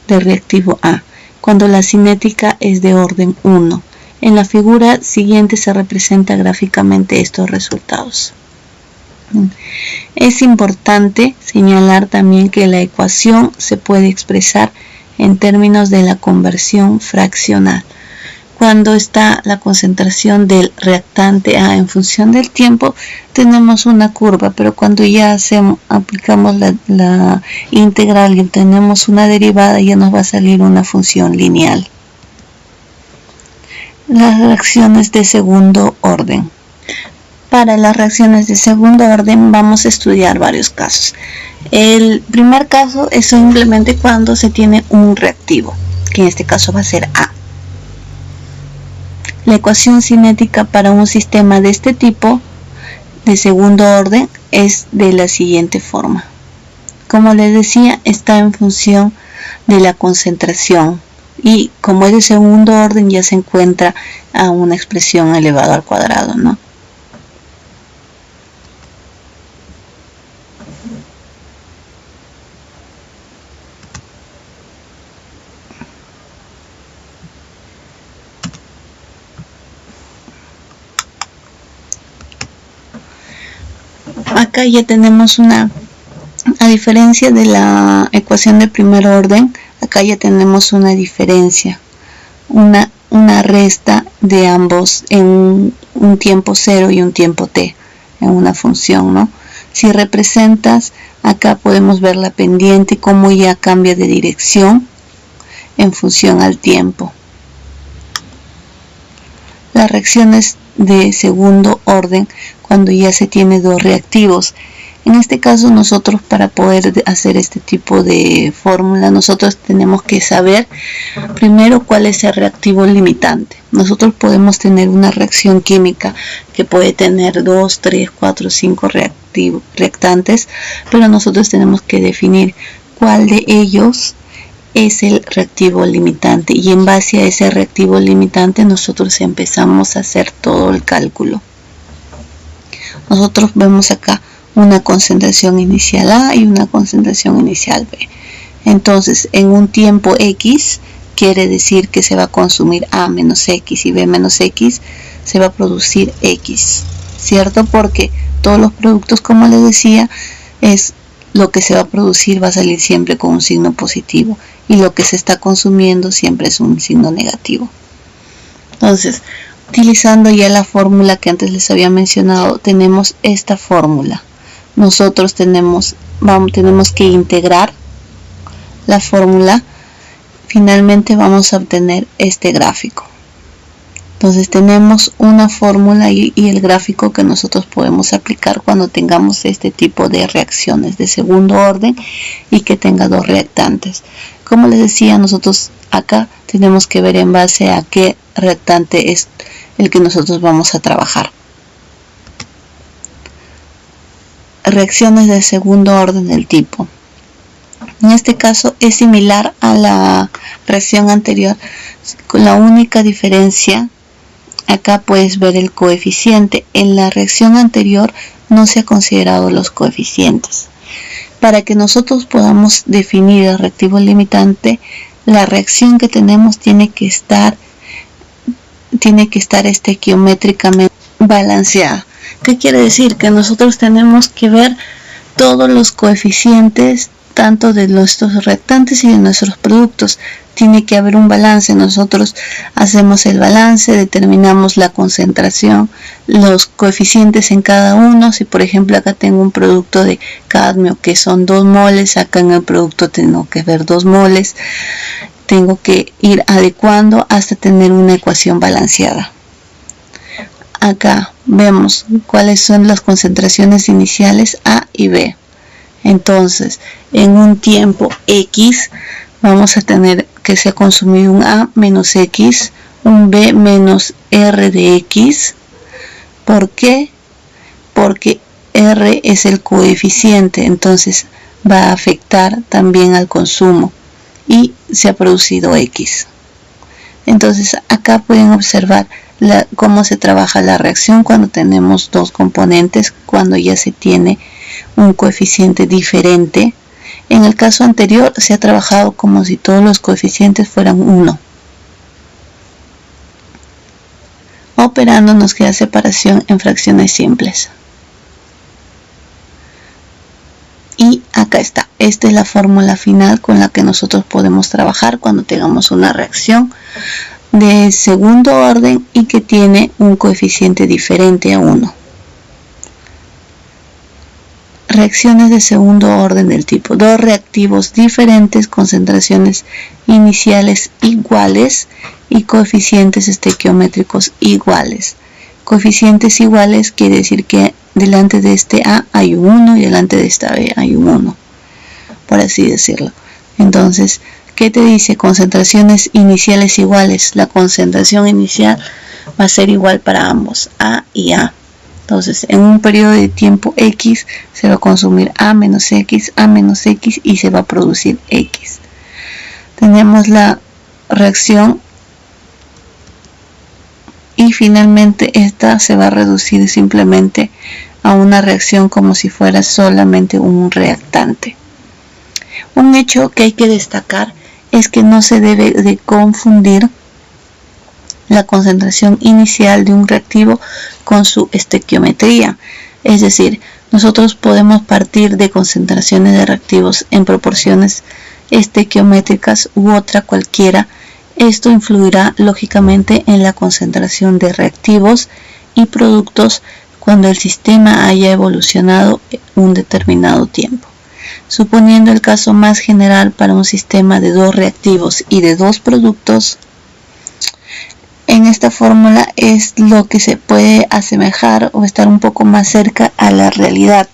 del reactivo A, cuando la cinética es de orden 1. En la figura siguiente se representa gráficamente estos resultados. Es importante señalar también que la ecuación se puede expresar en términos de la conversión fraccional. Cuando está la concentración del reactante A en función del tiempo, tenemos una curva, pero cuando ya aplicamos la integral y obtenemos una derivada, ya nos va a salir una función lineal. Las reacciones de segundo orden. Para las reacciones de segundo orden vamos a estudiar varios casos. El primer caso es simplemente cuando se tiene un reactivo, que en este caso va a ser A. La ecuación cinética para un sistema de este tipo, de segundo orden, es de la siguiente forma. Como les decía, está en función de la concentración, y como es de segundo orden ya se encuentra a una expresión elevado al cuadrado, ¿no? Acá ya tenemos a diferencia de la ecuación de primer orden, acá ya tenemos una diferencia, una resta de ambos en un tiempo 0 y un tiempo t, en una función, ¿no? Si representas, acá podemos ver la pendiente, cómo ya cambia de dirección en función al tiempo. Las reacciones de segundo orden, cuando ya se tiene dos reactivos. En este caso, nosotros, para poder hacer este tipo de fórmula, nosotros tenemos que saber primero cuál es el reactivo limitante. Nosotros podemos tener una reacción química que puede tener 2, 3, 4, 5 reactantes, pero nosotros tenemos que definir cuál de ellos es el reactivo limitante, y en base a ese reactivo limitante nosotros empezamos a hacer todo el cálculo. Nosotros vemos acá una concentración inicial A y una concentración inicial B. Entonces, en un tiempo X, quiere decir que se va a consumir A menos X y B menos X, se va a producir X, ¿cierto? Porque todos los productos, como les decía, es lo que se va a producir, va a salir siempre con un signo positivo, y lo que se está consumiendo siempre es un signo negativo. Entonces, utilizando ya la fórmula que antes les había mencionado, tenemos esta fórmula. Nosotros tenemos que integrar la fórmula. Finalmente vamos a obtener este gráfico. Entonces tenemos una fórmula y el gráfico que nosotros podemos aplicar cuando tengamos este tipo de reacciones de segundo orden y que tenga dos reactantes. Como les decía, nosotros acá tenemos que ver en base a qué reactante es el que nosotros vamos a trabajar. Reacciones de segundo orden del tipo. En este caso es similar a la reacción anterior, con la única diferencia, acá puedes ver el coeficiente. En la reacción anterior no se ha considerado los coeficientes. Para que nosotros podamos definir el reactivo limitante, la reacción que tenemos tiene que estar estequiométricamente balanceada. ¿Qué quiere decir? Que nosotros tenemos que ver todos los coeficientes, tanto de nuestros reactantes y de nuestros productos. Tiene que haber un balance. Nosotros hacemos el balance, determinamos la concentración, los coeficientes en cada uno. Si por ejemplo acá tengo un producto de cadmio que son 2 moles, acá en el producto tengo que ver 2 moles. Tengo que ir adecuando hasta tener una ecuación balanceada. Acá vemos cuáles son las concentraciones iniciales A y B. Entonces, en un tiempo X vamos a tener que se ha consumido un A menos X, un B menos R de X. ¿Por qué? Porque R es el coeficiente, entonces va a afectar también al consumo y se ha producido X. Entonces acá pueden observar cómo se trabaja la reacción cuando tenemos dos componentes, cuando ya se tiene un coeficiente diferente. En el caso anterior se ha trabajado como si todos los coeficientes fueran 1. Operando nos queda separación en fracciones simples. Y acá está. Esta es la fórmula final con la que nosotros podemos trabajar cuando tengamos una reacción de segundo orden y que tiene un coeficiente diferente a 1. Reacciones de segundo orden del tipo: dos reactivos diferentes, concentraciones iniciales iguales y coeficientes estequiométricos iguales. Coeficientes iguales quiere decir que delante de este A hay un 1 y delante de esta B hay un 1, por así decirlo. Entonces, ¿qué te dice? Concentraciones iniciales iguales. La concentración inicial va a ser igual para ambos, A y A. Entonces, en un periodo de tiempo X se va a consumir A menos X y se va a producir X. Tenemos la reacción y finalmente esta se va a reducir simplemente a una reacción como si fuera solamente un reactante. Un hecho que hay que destacar es que no se debe de confundir la concentración inicial de un reactivo con su estequiometría. Es decir, nosotros podemos partir de concentraciones de reactivos en proporciones estequiométricas u otra cualquiera. Esto influirá lógicamente en la concentración de reactivos y productos cuando el sistema haya evolucionado un determinado tiempo. Suponiendo el caso más general para un sistema de 2 reactivos y de 2 productos, en esta fórmula es lo que se puede asemejar o estar un poco más cerca a la realidad,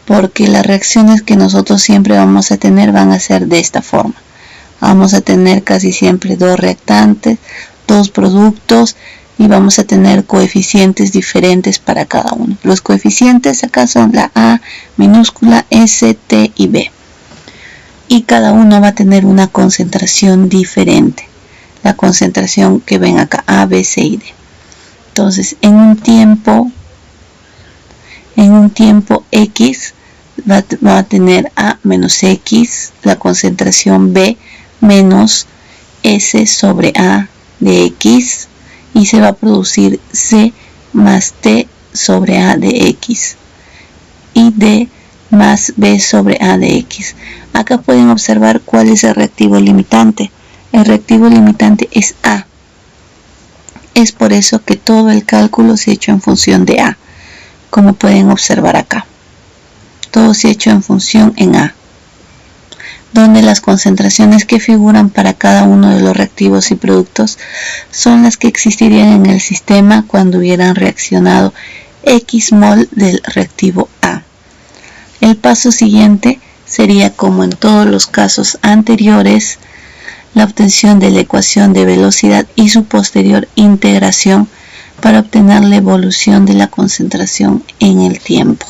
porque las reacciones que nosotros siempre vamos a tener van a ser de esta forma. Vamos a tener casi siempre 2 reactantes, 2 productos y vamos a tener coeficientes diferentes para cada uno. Los coeficientes acá son la A minúscula, S, T y B. Y cada uno va a tener una concentración diferente. La concentración que ven acá, A, B, C y D. Entonces, en un tiempo X va a tener A menos X, la concentración B menos S sobre A de X, y se va a producir C más T sobre A de X y D más B sobre A de X. Acá pueden observar cuál es el reactivo limitante. El reactivo limitante es A. Es por eso que todo el cálculo se ha hecho en función de A, como pueden observar acá. Todo se ha hecho en función en A, donde las concentraciones que figuran para cada uno de los reactivos y productos son las que existirían en el sistema cuando hubieran reaccionado X mol del reactivo A. El paso siguiente sería, como en todos los casos anteriores, la obtención de la ecuación de velocidad y su posterior integración para obtener la evolución de la concentración en el tiempo.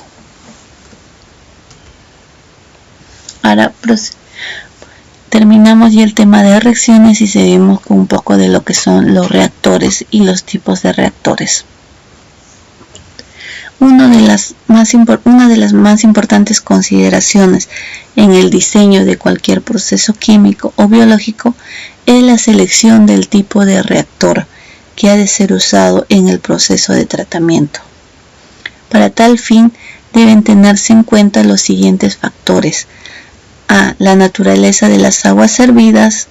Ahora terminamos ya el tema de reacciones y seguimos con un poco de lo que son los reactores y los tipos de reactores. Una de las más importantes consideraciones en el diseño de cualquier proceso químico o biológico es la selección del tipo de reactor que ha de ser usado en el proceso de tratamiento. Para tal fin deben tenerse en cuenta los siguientes factores: a la naturaleza de las aguas servidas,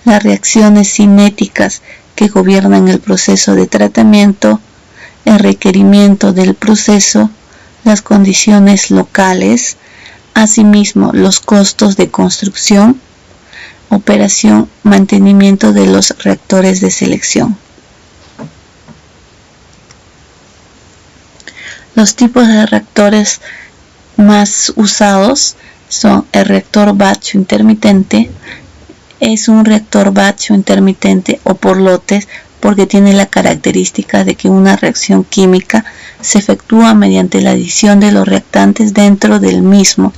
las reacciones cinéticas que gobiernan el proceso de tratamiento, el requerimiento del proceso, las condiciones locales, asimismo los costos de construcción, operación, mantenimiento de los reactores de selección. Los tipos de reactores más usados son el reactor batch intermitente. Es un reactor batch intermitente o por lotes porque tiene la característica de que una reacción química se efectúa mediante la adición de los reactantes dentro del mismo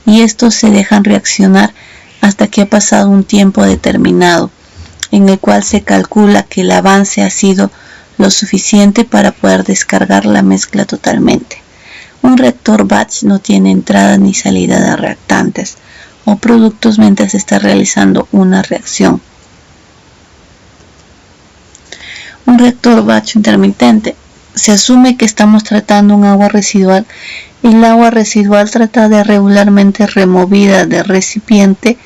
y estos se dejan reaccionar hasta que ha pasado un tiempo determinado, en el cual se calcula que el avance ha sido lo suficiente para poder descargar la mezcla totalmente. Un reactor batch no tiene entrada ni salida de reactantes o productos mientras se está realizando una reacción. Un reactor batch intermitente. Se asume que estamos tratando un agua residual y el agua residual trata de regularmente removida del recipiente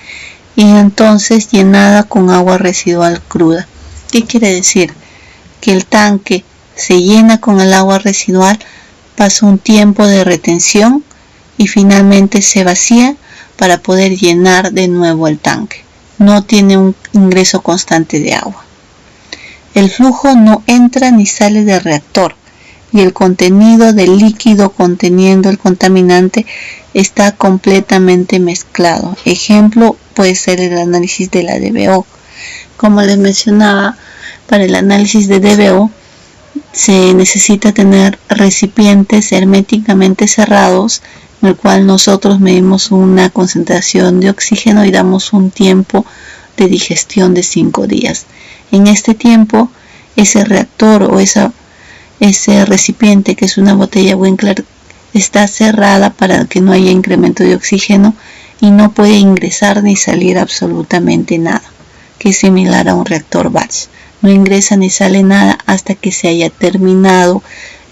y entonces llenada con agua residual cruda. ¿Qué quiere decir? Que el tanque se llena con el agua residual, pasa un tiempo de retención y finalmente se vacía para poder llenar de nuevo el tanque. No tiene un ingreso constante de agua. El flujo no entra ni sale del reactor y el contenido del líquido conteniendo el contaminante está completamente mezclado. Ejemplo puede ser el análisis de la DBO. Como les mencionaba, para el análisis de DBO se necesita tener recipientes herméticamente cerrados en el cual nosotros medimos una concentración de oxígeno y damos un tiempo de digestión de 5 días. En este tiempo, ese reactor o ese recipiente, que es una botella Winkler, está cerrada para que no haya incremento de oxígeno y no puede ingresar ni salir absolutamente nada, que es similar a un reactor batch. No ingresa ni sale nada hasta que se haya terminado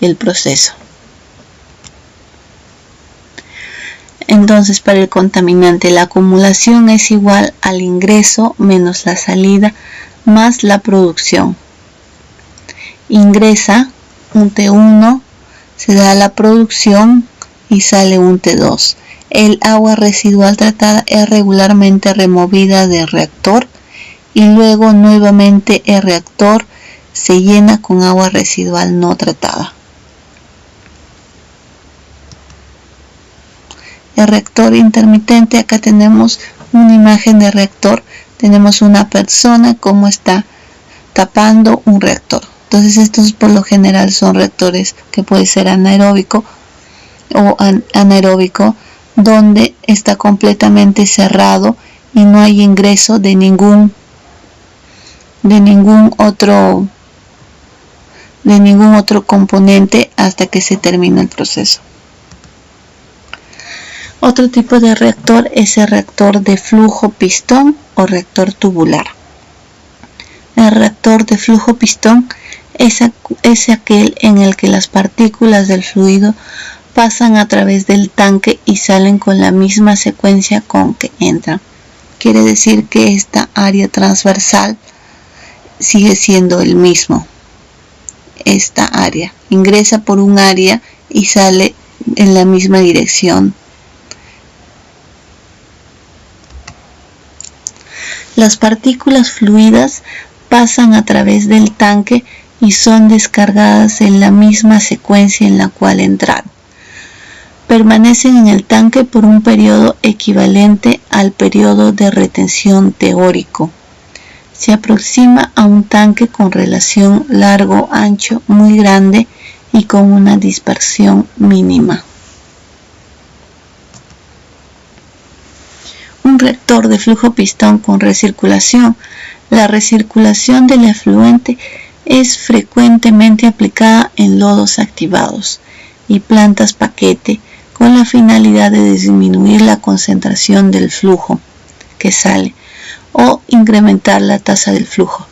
el proceso. Entonces, para el contaminante, la acumulación es igual al ingreso menos la salida más la producción. Ingresa un T1, se da la producción y sale un T2. El agua residual tratada es regularmente removida del reactor y luego nuevamente el reactor se llena con agua residual no tratada. El reactor intermitente, acá tenemos una imagen de reactor, tenemos una persona como está tapando un reactor. Entonces estos por lo general son reactores que puede ser anaeróbico o anaeróbico, donde está completamente cerrado y no hay ingreso de ningún otro componente hasta que se termine el proceso. Otro tipo de reactor es el reactor de flujo pistón o reactor tubular. El reactor de flujo pistón es aquel en el que las partículas del fluido pasan a través del tanque y salen con la misma secuencia con que entran. Quiere decir que esta área transversal sigue siendo el mismo. Esta área ingresa por un área y sale en la misma dirección. Las partículas fluidas pasan a través del tanque y son descargadas en la misma secuencia en la cual entraron. Permanecen en el tanque por un periodo equivalente al periodo de retención teórico. Se aproxima a un tanque con relación largo-ancho muy grande y con una dispersión mínima. Un reactor de flujo pistón con recirculación. La recirculación del efluente es frecuentemente aplicada en lodos activados y plantas paquete con la finalidad de disminuir la concentración del flujo que sale o incrementar la tasa del flujo.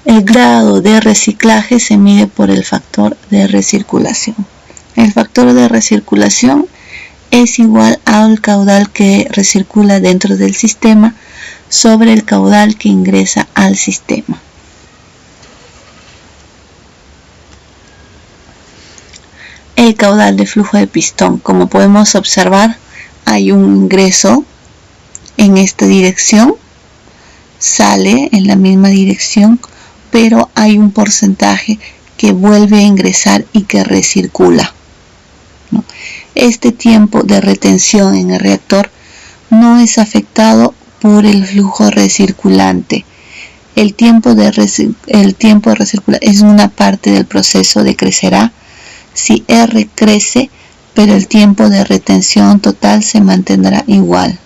El grado de reciclaje se mide por el factor de recirculación. El factor de recirculación es igual al caudal que recircula dentro del sistema sobre el caudal que ingresa al sistema. El caudal de flujo de pistón, como podemos observar, hay un ingreso en esta dirección, sale en la misma dirección, pero hay un porcentaje que vuelve a ingresar y que recircula, ¿no? Este tiempo de retención en el reactor no es afectado por el flujo recirculante. El tiempo de recirculación es una parte del proceso de crecerá si R crece, pero el tiempo de retención total se mantendrá igual.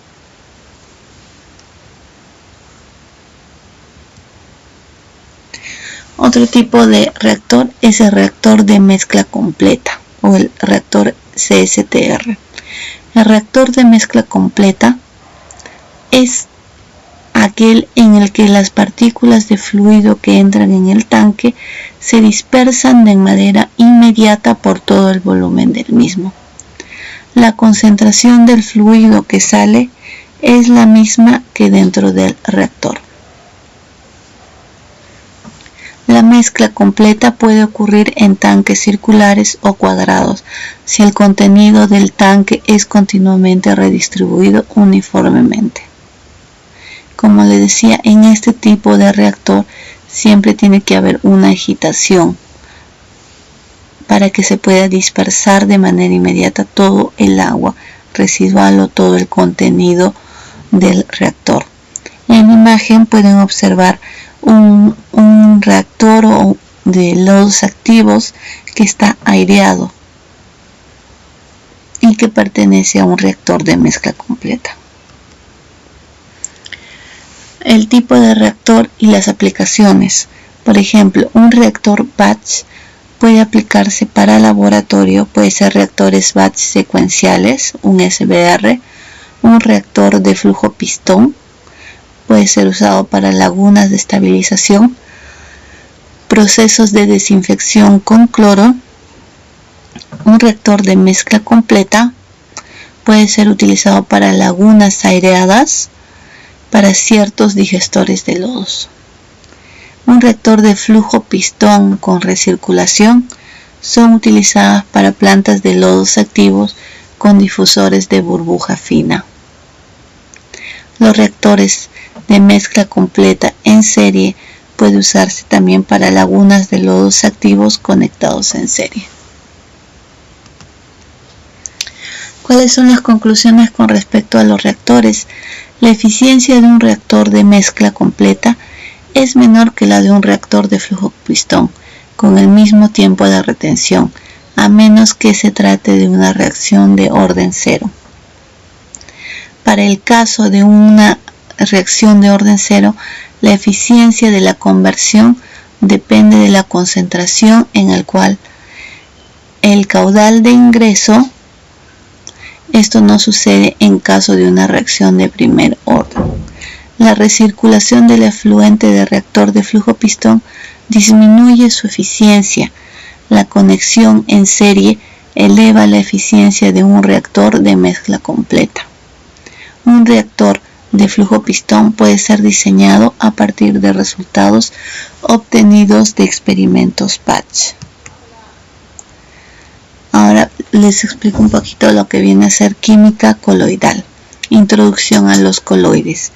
Otro tipo de reactor es el reactor de mezcla completa o el reactor CSTR. El reactor de mezcla completa es aquel en el que las partículas de fluido que entran en el tanque se dispersan de manera inmediata por todo el volumen del mismo. La concentración del fluido que sale es la misma que dentro del reactor. La mezcla completa puede ocurrir en tanques circulares o cuadrados si el contenido del tanque es continuamente redistribuido uniformemente. Como le decía, en este tipo de reactor siempre tiene que haber una agitación para que se pueda dispersar de manera inmediata todo el agua residual o todo el contenido del reactor. En la imagen pueden observar un reactor de lodos activos que está aireado y que pertenece a un reactor de mezcla completa. El tipo de reactor y las aplicaciones. Por ejemplo, un reactor batch puede aplicarse para laboratorio, puede ser reactores batch secuenciales, un SBR, un reactor de flujo pistón, puede ser usado para lagunas de estabilización, procesos de desinfección con cloro. Un reactor de mezcla completa puede ser utilizado para lagunas aireadas, para ciertos digestores de lodos. Un reactor de flujo pistón con recirculación son utilizadas para plantas de lodos activos con difusores de burbuja fina. Los reactores de mezcla completa en serie puede usarse también para lagunas de lodos activos conectados en serie. ¿Cuáles son las conclusiones con respecto a los reactores? La eficiencia de un reactor de mezcla completa es menor que la de un reactor de flujo pistón, con el mismo tiempo de retención, a menos que se trate de una reacción de orden cero. Para el caso de una reacción de orden cero, la eficiencia de la conversión depende de la concentración en el cual el caudal de ingreso. Esto no sucede en caso de una reacción de primer orden. La recirculación del efluente del reactor de flujo pistón disminuye su eficiencia. La conexión en serie eleva la eficiencia de un reactor de mezcla completa. Un reactor de flujo pistón puede ser diseñado a partir de resultados obtenidos de experimentos batch. Ahora les explico un poquito lo que viene a ser química coloidal. Introducción a los coloides.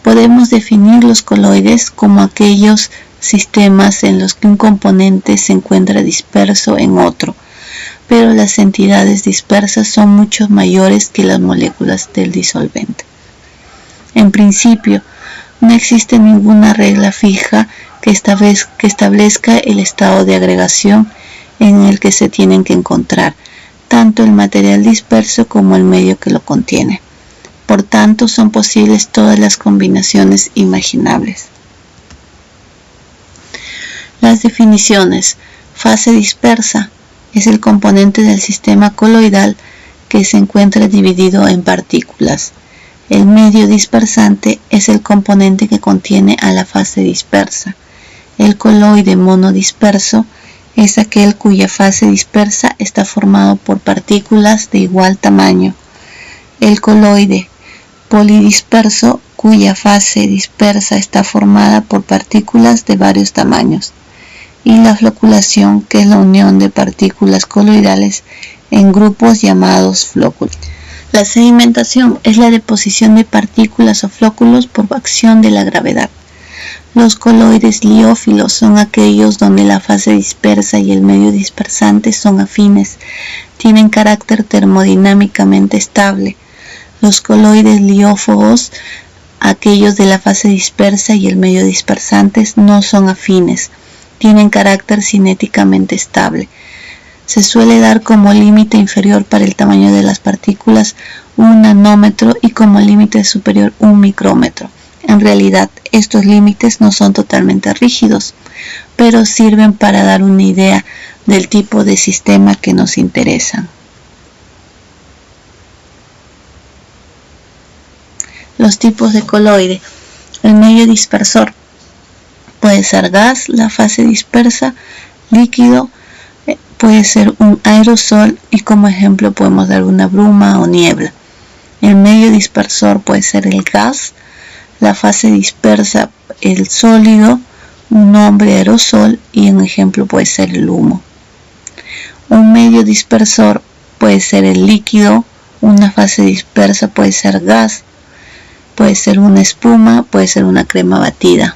Podemos definir los coloides como aquellos sistemas en los que un componente se encuentra disperso en otro, pero las entidades dispersas son mucho mayores que las moléculas del disolvente. En principio, no existe ninguna regla fija que establezca el estado de agregación en el que se tienen que encontrar tanto el material disperso como el medio que lo contiene. Por tanto, son posibles todas las combinaciones imaginables. Las definiciones. Fase dispersa es el componente del sistema coloidal que se encuentra dividido en partículas. El medio dispersante es el componente que contiene a la fase dispersa. El coloide monodisperso es aquel cuya fase dispersa está formado por partículas de igual tamaño, el coloide polidisperso, cuya fase dispersa está formada por partículas de varios tamaños, y la floculación, que es la unión de partículas coloidales en grupos llamados flóculos. La sedimentación es la deposición de partículas o flóculos por acción de la gravedad. Los coloides liófilos son aquellos donde la fase dispersa y el medio dispersante son afines, tienen carácter termodinámicamente estable. Los coloides liófobos, aquellos de la fase dispersa y el medio dispersante, no son afines, tienen carácter cinéticamente estable. Se suele dar como límite inferior para el tamaño de las partículas 1 nanómetro y como límite superior 1 micrómetro. En realidad, estos límites no son totalmente rígidos, pero sirven para dar una idea del tipo de sistema que nos interesa. Los tipos de coloide. El medio dispersor puede ser gas, la fase dispersa, líquido, puede ser un aerosol y como ejemplo podemos dar una bruma o niebla. El medio dispersor puede ser el gas, la fase dispersa el sólido, un nombre aerosol y un ejemplo puede ser el humo. Un medio dispersor puede ser el líquido, una fase dispersa puede ser gas, puede ser una espuma, puede ser una crema batida.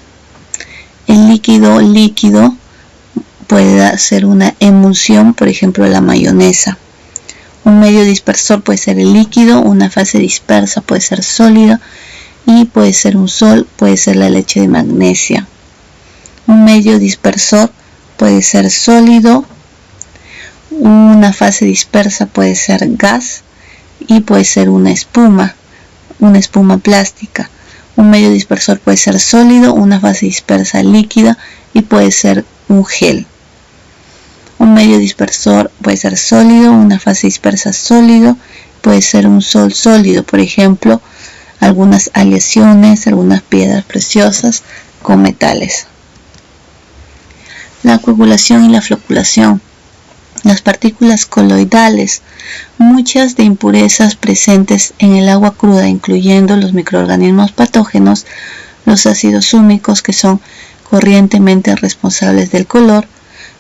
El líquido puede ser una emulsión, por ejemplo la mayonesa. Un medio dispersor puede ser el líquido, una fase dispersa puede ser sólido y puede ser un sol, puede ser la leche de magnesia. Un medio dispersor puede ser sólido, una fase dispersa puede ser gas y puede ser una espuma plástica. Un medio dispersor puede ser sólido, una fase dispersa líquida y puede ser un gel. Un medio dispersor puede ser sólido, una fase dispersa sólido, puede ser un sol sólido, por ejemplo, algunas aleaciones, algunas piedras preciosas con metales. La coagulación y la floculación. Las partículas coloidales, muchas de impurezas presentes en el agua cruda, incluyendo los microorganismos patógenos, los ácidos húmicos que son corrientemente responsables del color,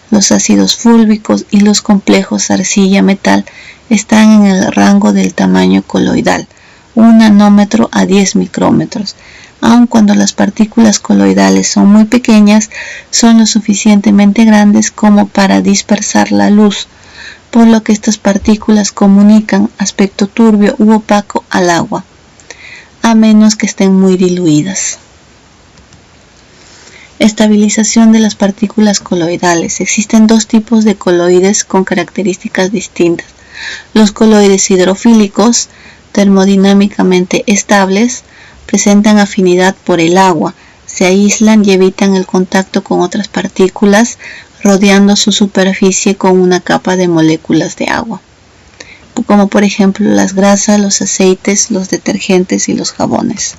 los ácidos fúlvicos y los complejos arcilla-metal están en el rango del tamaño coloidal, 1 nanómetro a 10 micrómetros. Aun cuando las partículas coloidales son muy pequeñas, son lo suficientemente grandes como para dispersar la luz, por lo que estas partículas comunican aspecto turbio u opaco al agua, a menos que estén muy diluidas. Estabilización de las partículas coloidales. Existen dos tipos de coloides con características distintas. Los coloides hidrofílicos, termodinámicamente estables, presentan afinidad por el agua, se aíslan y evitan el contacto con otras partículas, rodeando su superficie con una capa de moléculas de agua, como por ejemplo las grasas, los aceites, los detergentes y los jabones.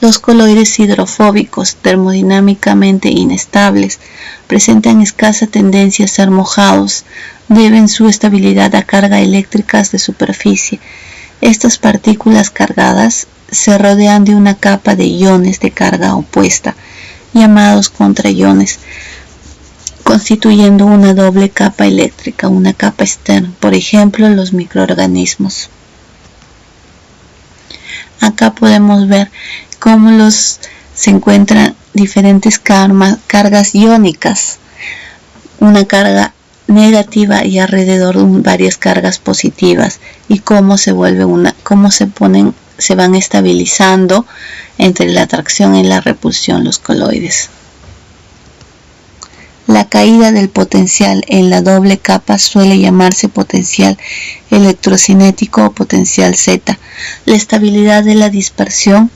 Los coloides hidrofóbicos, termodinámicamente inestables, presentan escasa tendencia a ser mojados, deben su estabilidad a cargas eléctricas de superficie. Estas partículas cargadas se rodean de una capa de iones de carga opuesta, llamados contraiones, constituyendo una doble capa eléctrica, una capa externa, por ejemplo los microorganismos. Acá podemos ver cómo se encuentran diferentes cargas iónicas, una carga negativa y alrededor varias cargas positivas, y cómo se van estabilizando entre la atracción y la repulsión los coloides. La caída del potencial en la doble capa suele llamarse potencial electrocinético o potencial Z. La estabilidad de la dispersión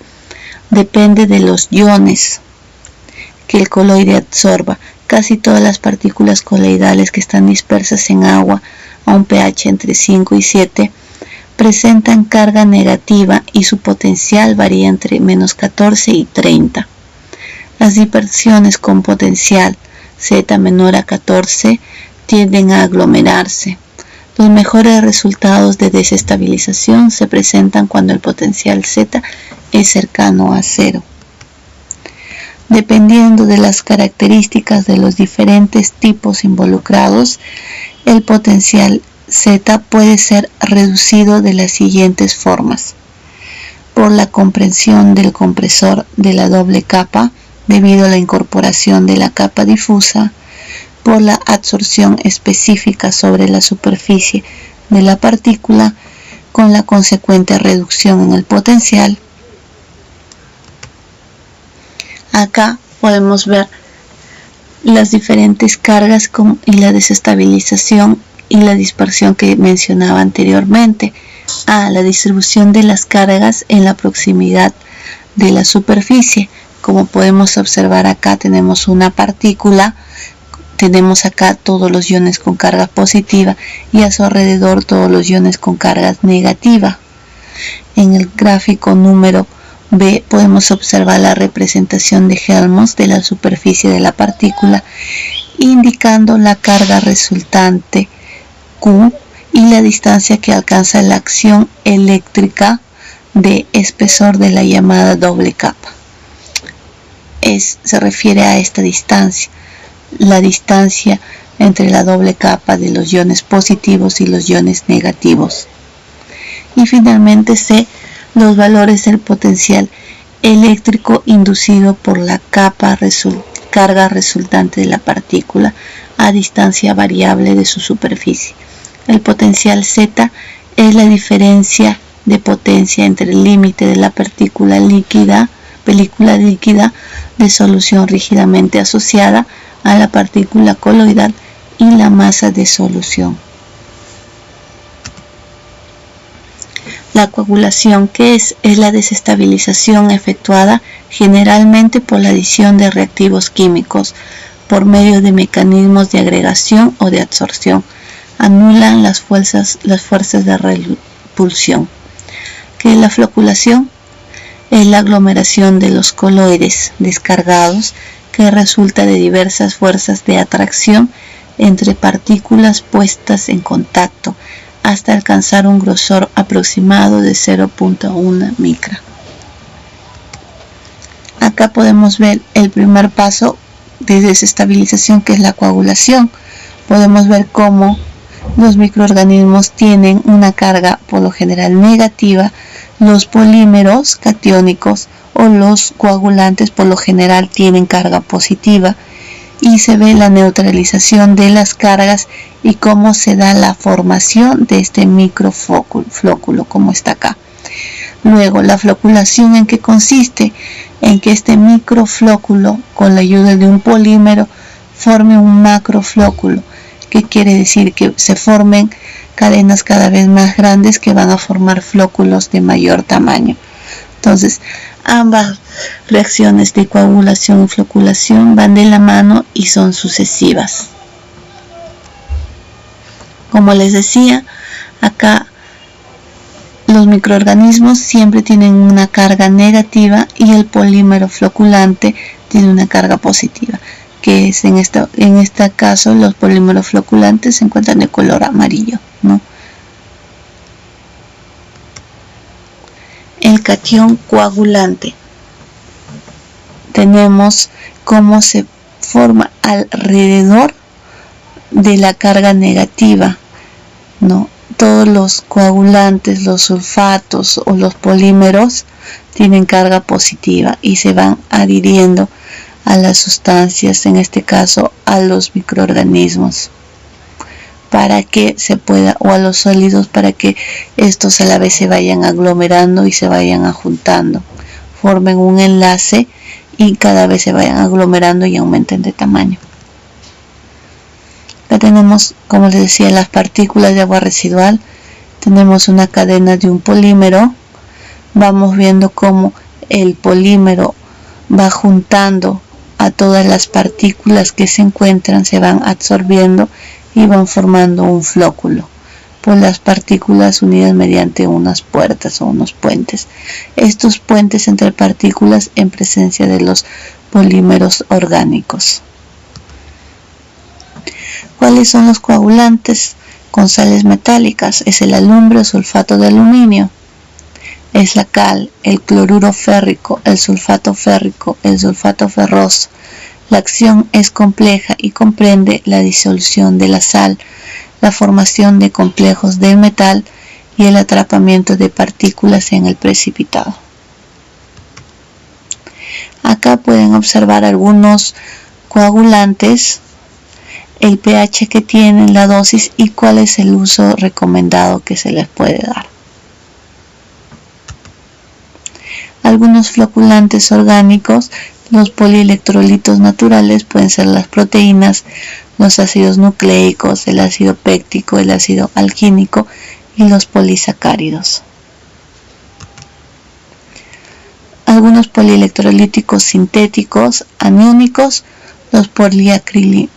depende de los iones que el coloide absorba. Casi todas las partículas coloidales que están dispersas en agua a un pH entre 5 y 7 presentan carga negativa y su potencial varía entre menos 14 y 30. Las dispersiones con potencial Z menor a 14 tienden a aglomerarse. Los mejores resultados de desestabilización se presentan cuando el potencial Z es cercano a cero. Dependiendo de las características de los diferentes tipos involucrados, el potencial Z puede ser reducido de las siguientes formas: por la compresión del compresor de la doble capa debido a la incorporación de la capa difusa, por la absorción específica sobre la superficie de la partícula con la consecuente reducción en el potencial. Acá podemos ver las diferentes cargas y la desestabilización y la dispersión que mencionaba anteriormente. La distribución de las cargas en la proximidad de la superficie. Como podemos observar acá, tenemos una partícula, tenemos acá todos los iones con carga positiva y a su alrededor todos los iones con carga negativa. En el gráfico número B podemos observar la representación de Helmholtz de la superficie de la partícula, indicando la carga resultante Q y la distancia que alcanza la acción eléctrica de espesor de la llamada doble capa. Se refiere a esta distancia, la distancia entre la doble capa de los iones positivos y los iones negativos. Y finalmente C, los valores del potencial eléctrico inducido por la carga resultante de la partícula a distancia variable de su superficie. El potencial Z es la diferencia de potencia entre el límite de la película líquida de solución rígidamente asociada a la partícula coloidal y la masa de solución. La coagulación, ¿qué es? Es la desestabilización efectuada generalmente por la adición de reactivos químicos por medio de mecanismos de agregación o de absorción. Anulan las fuerzas de repulsión. ¿Qué es la floculación? Es la aglomeración de los coloides descargados que resulta de diversas fuerzas de atracción entre partículas puestas en contacto hasta alcanzar un grosor aproximado de 0.1 micra. Acá podemos ver el primer paso de desestabilización, que es la coagulación. Podemos ver cómo los microorganismos tienen una carga por lo general negativa, los polímeros catiónicos o los coagulantes por lo general tienen carga positiva, y se ve la neutralización de las cargas y cómo se da la formación de este microflóculo, como está acá. Luego, la floculación, ¿en qué consiste? En que este microflóculo, con la ayuda de un polímero, forme un macroflóculo. ¿Qué quiere decir? Que se formen cadenas cada vez más grandes que van a formar flóculos de mayor tamaño. Entonces, ambas reacciones de coagulación y floculación van de la mano y son sucesivas. Como les decía, acá los microorganismos siempre tienen una carga negativa y el polímero floculante tiene una carga positiva, que es en este caso los polímeros floculantes se encuentran de color amarillo, ¿no? El catión coagulante. Tenemos cómo se forma alrededor de la carga negativa, ¿no? Todos los coagulantes, los sulfatos o los polímeros tienen carga positiva y se van adhiriendo a las sustancias, en este caso a los microorganismos, para que se pueda, o a los sólidos, para que estos a la vez se vayan aglomerando y se vayan ajuntando, formen un enlace y cada vez se vayan aglomerando y aumenten de tamaño. Acá tenemos, como les decía, las partículas de agua residual. Tenemos una cadena de un polímero. Vamos viendo cómo el polímero va juntando a todas las partículas que se encuentran, se van absorbiendo y van formando un flóculo por las partículas unidas mediante unas puertas o unos puentes. Estos puentes entre partículas en presencia de los polímeros orgánicos. ¿Cuáles son los coagulantes? con sales metálicas, es el alumbre o sulfato de aluminio, es la cal, el cloruro férrico, el sulfato ferroso. La acción es compleja y comprende la disolución de la sal, la formación de complejos del metal y el atrapamiento de partículas en el precipitado. Acá pueden observar algunos coagulantes, el pH que tienen, la dosis y cuál es el uso recomendado que se les puede dar. Algunos floculantes orgánicos, los polielectrolitos naturales pueden ser las proteínas, los ácidos nucleicos, el ácido péctico, el ácido alquínico y los polisacáridos. Algunos polielectrolíticos sintéticos aniónicos, los poliacrilamidas,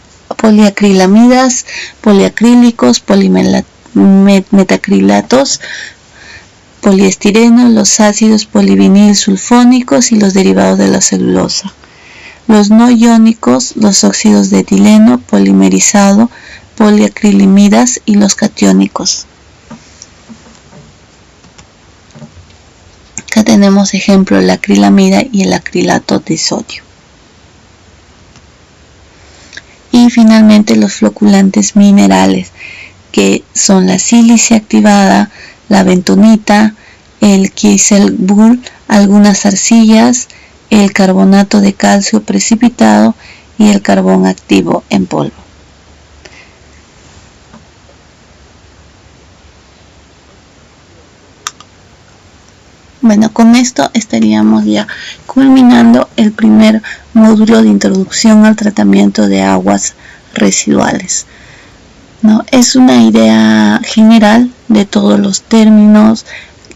poliacrílicos, polimetacrilatos, poliestireno, los ácidos polivinil sulfónicos y los derivados de la celulosa. Los no iónicos, los óxidos de etileno, polimerizado, poliacrilimidas y los catiónicos. Acá tenemos ejemplo la acrilamida y el acrilato de sodio. Y finalmente los floculantes minerales, que son la sílice activada, la bentonita, el kieselguhr, algunas arcillas, el carbonato de calcio precipitado y el carbón activo en polvo. Bueno, con esto estaríamos ya culminando el primer módulo de introducción al tratamiento de aguas residuales. ¿No? Es una idea general de todos los términos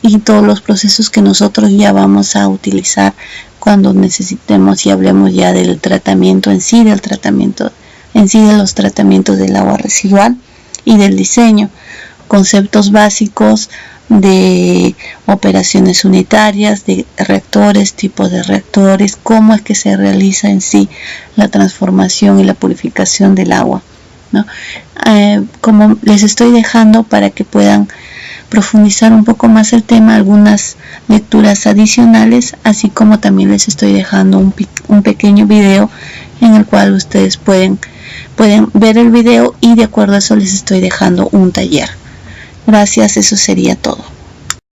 y todos los procesos que nosotros ya vamos a utilizar cuando necesitemos y hablemos ya del tratamiento en sí, de los tratamientos del agua residual y del diseño, conceptos básicos de operaciones unitarias, de reactores, tipos de reactores, cómo es que se realiza en sí la transformación y la purificación del agua, ¿no? Como les estoy dejando para que puedan profundizar un poco más el tema, algunas lecturas adicionales, así como también les estoy dejando un pequeño video en el cual ustedes pueden ver el video y de acuerdo a eso les estoy dejando un taller. Gracias, eso sería todo.